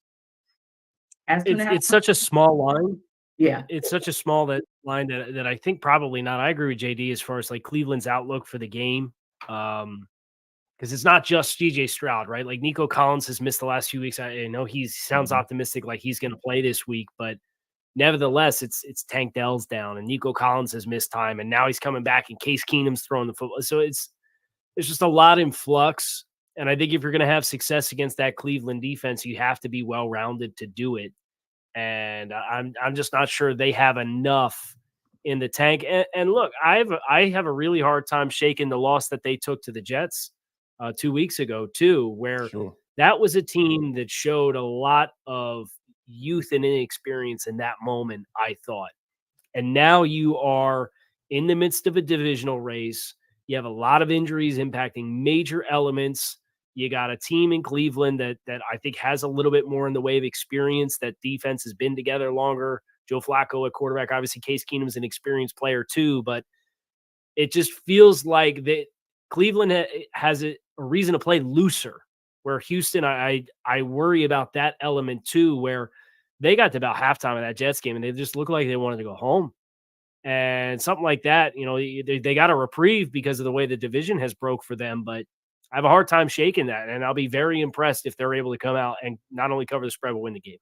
It's such a small line. Yeah. It's such a small line that I think probably not. I agree with JD as far as like Cleveland's outlook for the game. Because it's not just CJ Stroud, right? Like Nico Collins has missed the last few weeks. I know he sounds optimistic, like he's going to play this week, but nevertheless, it's Tank Dell's down, and Nico Collins has missed time, and now he's coming back, and Case Keenum's throwing the football. So there's just a lot in flux, and I think if you're going to have success against that Cleveland defense, you have to be well-rounded to do it. And I'm just not sure they have enough in the tank. And look, I have a really hard time shaking the loss that they took to the Jets 2 weeks ago too, where that was a team that showed a lot of youth and inexperience in that moment, I thought. And now you are in the midst of a divisional race. You have a lot of injuries impacting major elements. You got a team in Cleveland that I think has a little bit more in the way of experience. That defense has been together longer. Joe Flacco at quarterback. Obviously, Case Keenum's an experienced player too, but it just feels like that Cleveland has a reason to play looser. Where Houston, I worry about that element too, where they got to about halftime of that Jets game and they just looked like they wanted to go home. And something like that, you know, they got a reprieve because of the way the division has broke for them, but I have a hard time shaking that, and I'll be very impressed if they're able to come out and not only cover the spread, but win the game.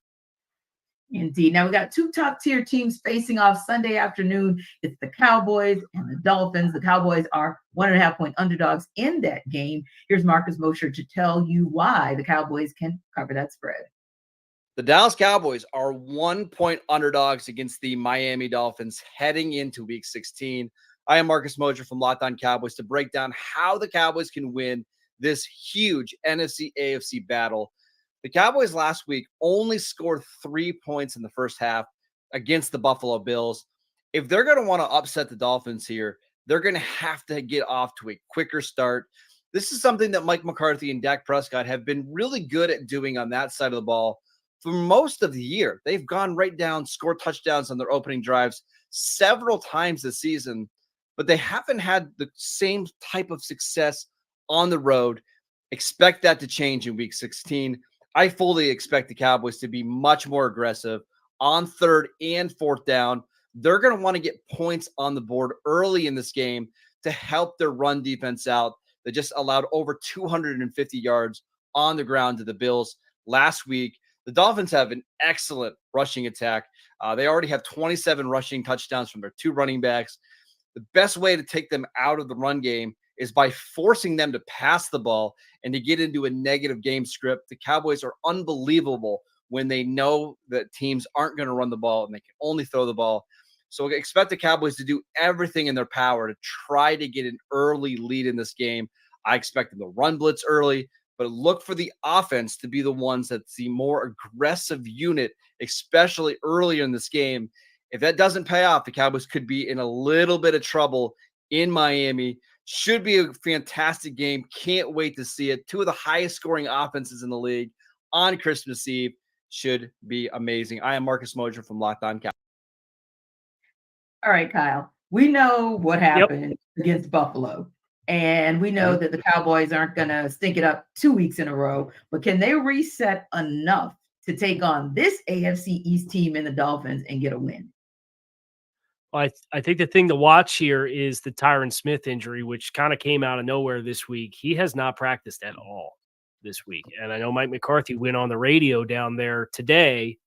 Indeed. Now we got two top-tier teams facing off Sunday afternoon. It's the Cowboys and the Dolphins. The Cowboys are 1.5 point underdogs in that game. Here's Marcus Mosher to tell you why the Cowboys can cover that spread. The Dallas Cowboys are 1 point underdogs against the Miami Dolphins heading into Week 16. I am Marcus Mosher from Locked On Cowboys to break down how the Cowboys can win this huge NFC-AFC battle. The Cowboys last week only scored 3 points in the first half against the Buffalo Bills. If they're going to want to upset the Dolphins here, they're going to have to get off to a quicker start. This is something that Mike McCarthy and Dak Prescott have been really good at doing on that side of the ball for most of the year. They've gone right down, scored touchdowns on their opening drives several times this season, but they haven't had the same type of success on the road. Expect that to change in Week 16. I fully expect the Cowboys to be much more aggressive on third and fourth down. They're going to want to get points on the board early in this game to help their run defense out. They just allowed over 250 yards on the ground to the Bills last week. The Dolphins have an excellent rushing attack. They already have 27 rushing touchdowns from their two running backs. The best way to take them out of the run game is by forcing them to pass the ball and to get into a negative game script. The Cowboys are unbelievable when they know that teams aren't going to run the ball and they can only throw the ball. So expect the Cowboys to do everything in their power to try to get an early lead in this game. I expect them to run blitz early, but look for the offense to be the ones that's the more aggressive unit, especially earlier in this game. If that doesn't pay off, the Cowboys could be in a little bit of trouble in Miami. Should be a fantastic game. Can't wait to see it. Two of the highest scoring offenses in the league on Christmas Eve. Should be amazing. I am Marcus Mosher from Locked On Cowboys. All right, Kyle. We know what happened against Buffalo. And we know that the Cowboys aren't going to stink it up 2 weeks in a row. But can they reset enough to take on this AFC East team in the Dolphins and get a win? Well, I think the thing to watch here is the Tyron Smith injury, which kind of came out of nowhere this week. He has not practiced at all this week. And I know Mike McCarthy went on the radio down there today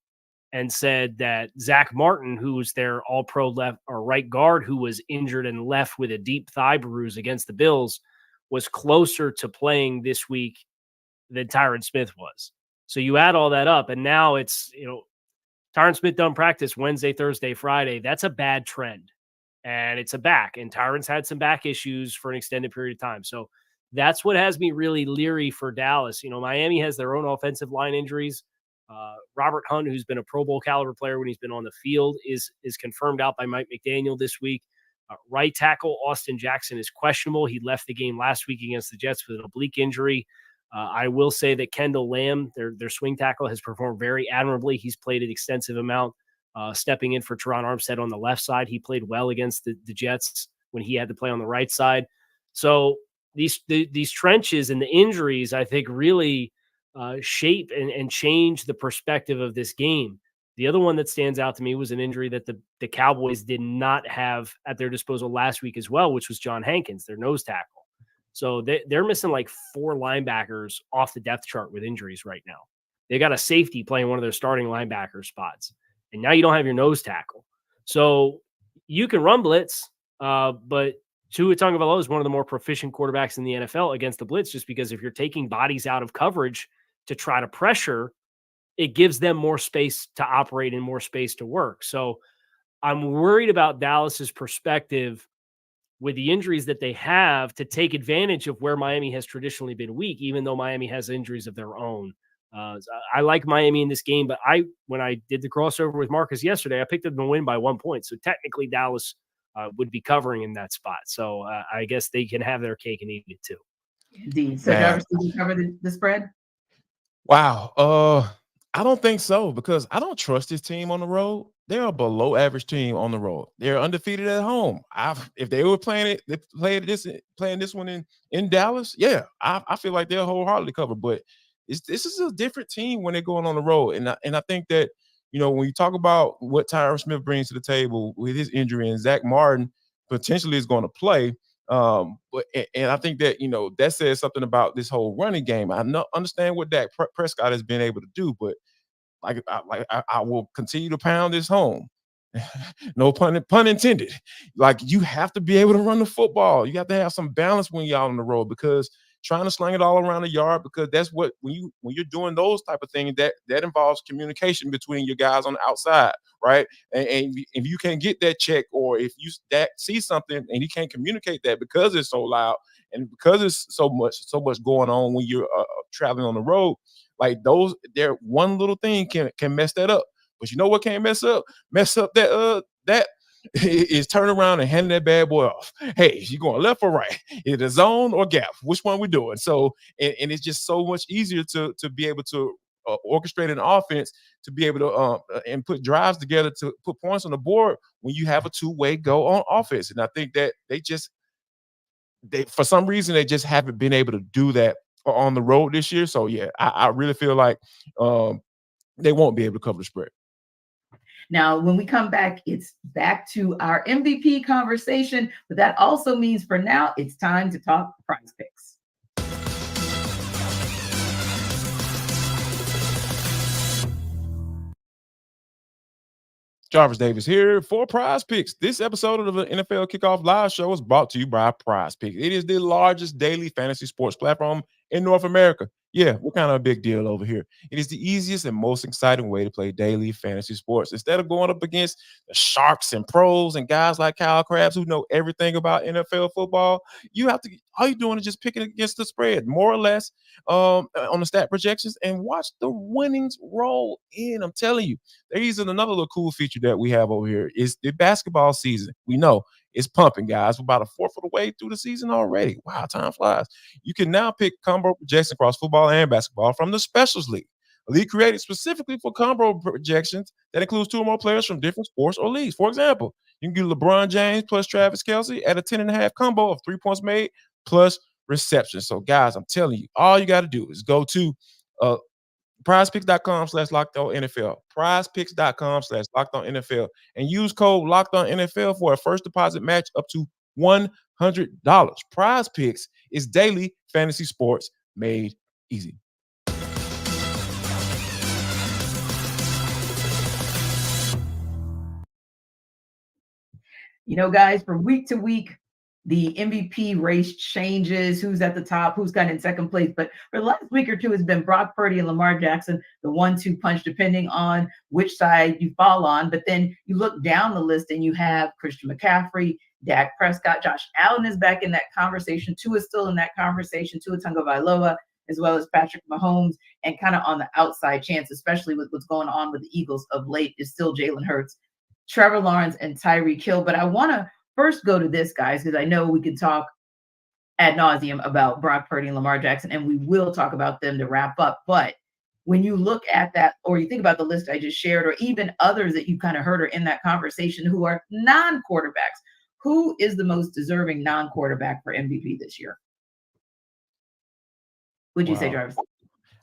and said that Zach Martin, who was their all-pro left or right guard, who was injured and left with a deep thigh bruise against the Bills, was closer to playing this week than Tyron Smith was. So you add all that up, and now it's, Tyron Smith done practice Wednesday, Thursday, Friday. That's a bad trend. And it's a back. And Tyron's had some back issues for an extended period of time. So that's what has me really leery for Dallas. Miami has their own offensive line injuries. Robert Hunt, who's been a Pro Bowl caliber player when he's been on the field, is confirmed out by Mike McDaniel this week. Right tackle Austin Jackson is questionable. He left the game last week against the Jets with an oblique injury. I will say that Kendall Lamb, their swing tackle, has performed very admirably. He's played an extensive amount, stepping in for Teron Armstead on the left side. He played well against the Jets when he had to play on the right side. So these trenches and the injuries, I think, really shape and change the perspective of this game. The other one that stands out to me was an injury that the Cowboys did not have at their disposal last week as well, which was John Hankins, their nose tackle. So they're missing like 4 linebackers off the depth chart with injuries right now. They got a safety playing one of their starting linebacker spots, and now you don't have your nose tackle. So you can run blitz, but Tua Tagovailoa is one of the more proficient quarterbacks in the NFL against the blitz, just because if you're taking bodies out of coverage to try to pressure, it gives them more space to operate and more space to work. So I'm worried about Dallas's perspective with the injuries that they have to take advantage of where Miami has traditionally been weak, even though Miami has injuries of their own. I like Miami in this game, but when I did the crossover with Marcus yesterday, I picked them to win by 1 point. So technically Dallas would be covering in that spot. So I guess they can have their cake and eat it too. Indeed. So Jarvis, did you cover the spread? Wow. I don't think so, because I don't trust this team on the road. They're a below average team on the road. They're undefeated at home. If they were playing this one in Dallas, yeah, I feel like they'll wholeheartedly cover. But this is a different team when they're going on the road. And I think that, when you talk about what Tyron Smith brings to the table with his injury, and Zach Martin potentially is going to play, but I think that that says something about this whole running game. I understand what Dak Prescott has been able to do, but I will continue to pound this home. No pun intended. Like, you have to be able to run the football. You have to have some balance when you're out on the road, because trying to sling it all around the yard, because that's what when you're doing those type of things, that involves communication between your guys on the outside, right? And if you can't get that check, or if you see something and you can't communicate that because it's so loud and because it's so much going on when you're traveling on the road, like there one little thing can mess that up. But you know what can't mess up that is turn around and hand that bad boy off. Hey, you going left or right? Is it a zone or gap? Which one we doing? So, and it's just so much easier to be able to orchestrate an offense, to be able to and put drives together to put points on the board when you have a two-way go on offense. And I think that they for some reason they just haven't been able to do that on the road this year. So yeah, I really feel like they won't be able to cover the spread. Now, when we come back, it's back to our MVP conversation, but that also means for now, it's time to talk Prize Picks. Jarvis Davis here for Prize Picks. This episode of the NFL Kickoff Live Show is brought to you by Prize Picks. It is the largest daily fantasy sports platform in North America. Yeah, we're kind of a big deal over here. It is the easiest and most exciting way to play daily fantasy sports. Instead of going up against the sharks and pros and guys like Kyle Krabs who know everything about NFL football, all you're doing is just picking against the spread, more or less, on the stat projections, and watch the winnings roll in. I'm telling you, there is another little cool feature that we have over here. Is the basketball season. We know it's pumping, guys. We're about a fourth of the way through the season already. Wow, time flies. You can now pick combo projections across football and basketball from the Specials League, a league created specifically for combo projections that includes 2 or more players from different sports or leagues. For example, you can get LeBron James plus Travis Kelce at a 10.5 combo of 3 points made plus receptions. So, guys, I'm telling you, all you got to do is go to prizepicks.com/LockedOnNFL, prizepicks.com/LockedOnNFL, and use code LockedOnNFL for a first deposit match up to $100. Prize Picks is daily fantasy sports made easy. Guys, from week to week, the MVP race changes, who's at the top, who's got in second place. But for the last week or two, it's been Brock Purdy and Lamar Jackson, the 1-2 punch, depending on which side you fall on. But then you look down the list and you have Christian McCaffrey, Dak Prescott, Josh Allen is back in that conversation. Tua is still in that conversation. Tua Tagovailoa as well as Patrick Mahomes, and kind of on the outside chance, especially with what's going on with the Eagles of late, is still Jalen Hurts, Trevor Lawrence, and Tyreek Hill. But I want to first go to this, guys, because I know we can talk ad nauseum about Brock Purdy and Lamar Jackson, and we will talk about them to wrap up. But when you look at that, or you think about the list I just shared, or even others that you kind of heard are in that conversation who are non-quarterbacks, who is the most deserving non-quarterback for MVP this year? Would you say, Jarvis?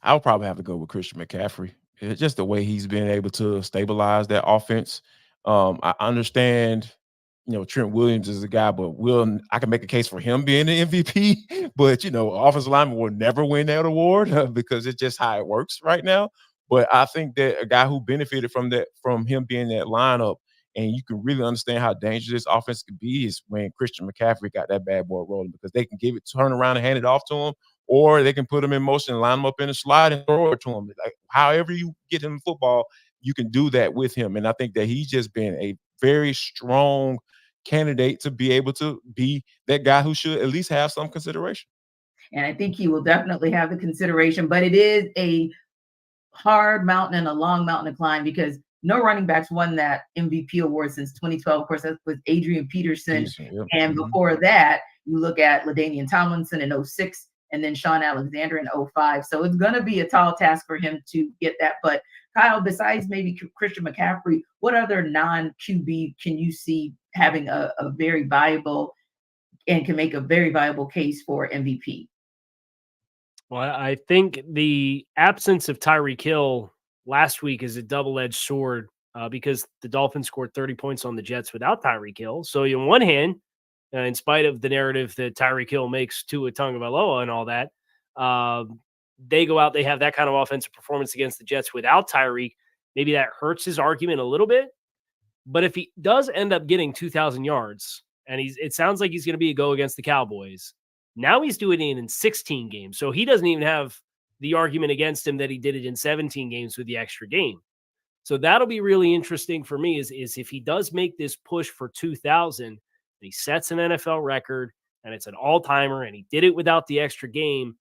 I'll probably have to go with Christian McCaffrey. It's just the way he's been able to stabilize that offense. I understand, Trent Williams is a guy, but I can make a case for him being the MVP. But offensive lineman will never win that award because it's just how it works right now. But I think that a guy who benefited from him being that lineup, and you can really understand how dangerous this offense could be, is when Christian McCaffrey got that bad boy rolling, because they can turn around and hand it off to him, or they can put him in motion and line him up in a slide and throw it to him. Like, however you get him football, you can do that with him. And I think that he's just been a very strong candidate to be able to be that guy who should at least have some consideration. And I think he will definitely have the consideration, but it is a hard mountain and a long mountain to climb, because no running backs won that MVP award since 2012. Of course, that was Adrian Peterson. Yep. And before that, you look at LaDainian Tomlinson in 2006, and then Sean Alexander in 2005. So it's going to be a tall task for him to get that. But Kyle, besides maybe Christian McCaffrey, what other non-QB can you see having a very viable and can make a very viable case for MVP? Well, I think the absence of Tyreek Hill last week is a double-edged sword because the Dolphins scored 30 points on the Jets without Tyreek Hill. So on one hand, in spite of the narrative that Tyreek Hill makes Tua Tagovailoa and all that, they go out, they have that kind of offensive performance against the Jets without Tyreek. Maybe that hurts his argument a little bit. But if he does end up getting 2,000 yards, and it sounds like he's going to be a go against the Cowboys, now he's doing it in 16 games. So he doesn't even have the argument against him that he did it in 17 games with the extra game. So that'll be really interesting for me is if he does make this push for 2,000, he sets an NFL record, and it's an all-timer, and he did it without the extra game.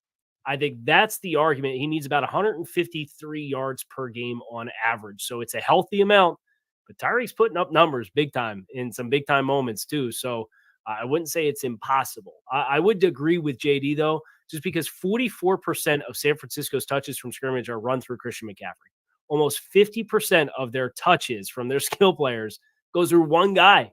I think that's the argument. He needs about 153 yards per game on average. So it's a healthy amount, but Tyreek's putting up numbers big time in some big-time moments too. So I wouldn't say it's impossible. I would agree with JD, though, just because 44% of San Francisco's touches from scrimmage are run through Christian McCaffrey. Almost 50% of their touches from their skill players goes through one guy.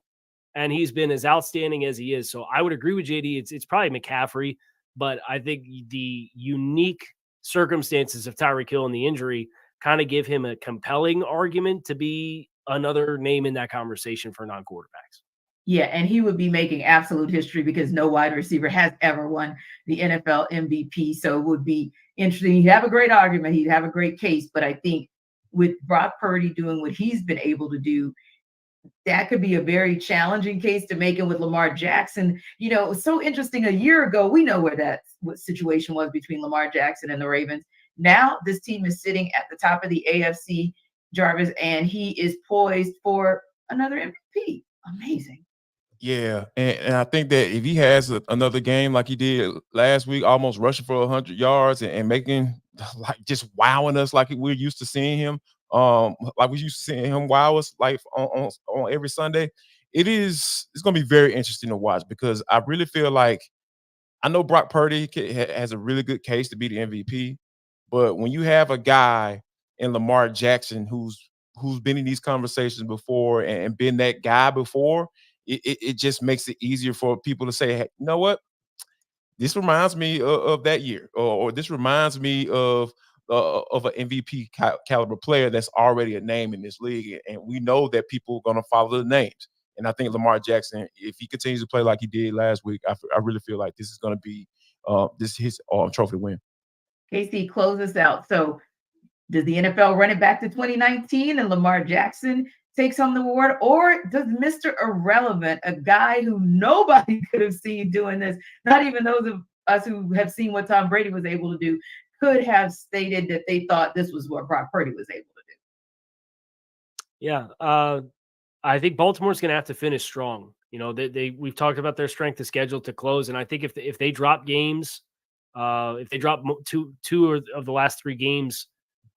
And he's been as outstanding as he is. So I would agree with JD. It's probably McCaffrey, but I think the unique circumstances of Tyreek Hill and the injury kind of give him a compelling argument to be another name in that conversation for non-quarterbacks. Yeah, and he would be making absolute history because no wide receiver has ever won the NFL MVP. So it would be interesting. He'd have a great argument. He'd have a great case. But I think with Brock Purdy doing what he's been able to do, that could be a very challenging case to make it with Lamar Jackson. It's so interesting. A year ago, we know what situation was between Lamar Jackson and the Ravens. Now this team is sitting at the top of the AFC, Jarvis, and he is poised for another MVP. Amazing. Yeah, and I think that if he has another game like he did last week, almost rushing for 100 yards and making, like, just wowing us like we're used to seeing him, like we used to seeing him wow us like on every Sunday, it's going to be very interesting to watch, because I really feel like, I know Brock Purdy has a really good case to be the MVP, but when you have a guy in Lamar Jackson who's been in these conversations before and been that guy before, it just makes it easier for people to say, hey, you know what? This reminds me of that year, or this reminds me of an MVP caliber player that's already a name in this league. And we know that people are going to follow the names. And I think Lamar Jackson, if he continues to play like he did last week, I really feel like this is going to be his trophy to win. Casey, close us out. So does the NFL run it back to 2019 and Lamar Jackson takes home the award? Or does Mr. Irrelevant, a guy who nobody could have seen doing this, not even those of us who have seen what Tom Brady was able to do, could have stated that they thought this was what Brock Purdy was able to do? Yeah. I think Baltimore's going to have to finish strong. We've talked about their strength of schedule to close. And I think if they drop games If they drop two of the last 3 games,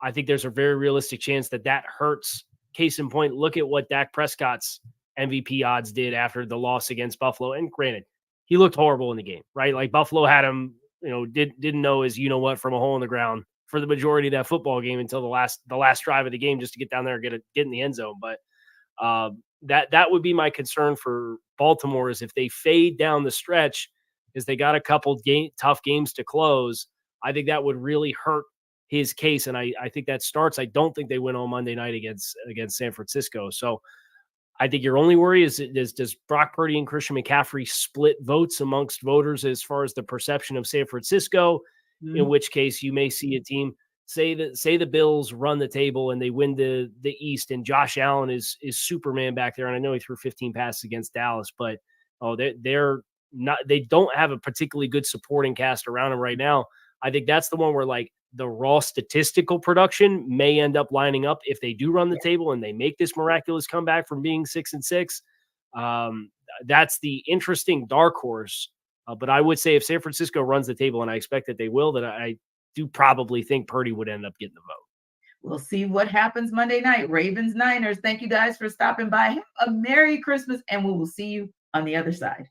I think there's a very realistic chance that hurts. Case in point, look at what Dak Prescott's MVP odds did after the loss against Buffalo. And granted, he looked horrible in the game, right? Like Buffalo had him, didn't know his from a hole in the ground for the majority of that football game until the last drive of the game just to get down there and get in the end zone. But that would be my concern for Baltimore is if they fade down the stretch because they got a couple tough games to close. I think that would really hurt his case, and I think that starts. I don't think they win on Monday night against San Francisco. So I think your only worry is does Brock Purdy and Christian McCaffrey split votes amongst voters as far as the perception of San Francisco, in which case you may see a team say the Bills run the table and they win the East and Josh Allen is Superman back there. And I know he threw 15 passes against Dallas, but they're not, they don't have a particularly good supporting cast around him right now. I think that's the one where like the raw statistical production may end up lining up if they do run the table and they make this miraculous comeback from being 6-6. That's the interesting dark horse. But I would say if San Francisco runs the table, and I expect that they will, that I do probably think Purdy would end up getting the vote. We'll see what happens Monday night. Ravens Niners. Thank you guys for stopping by. Have a Merry Christmas, and we will see you on the other side.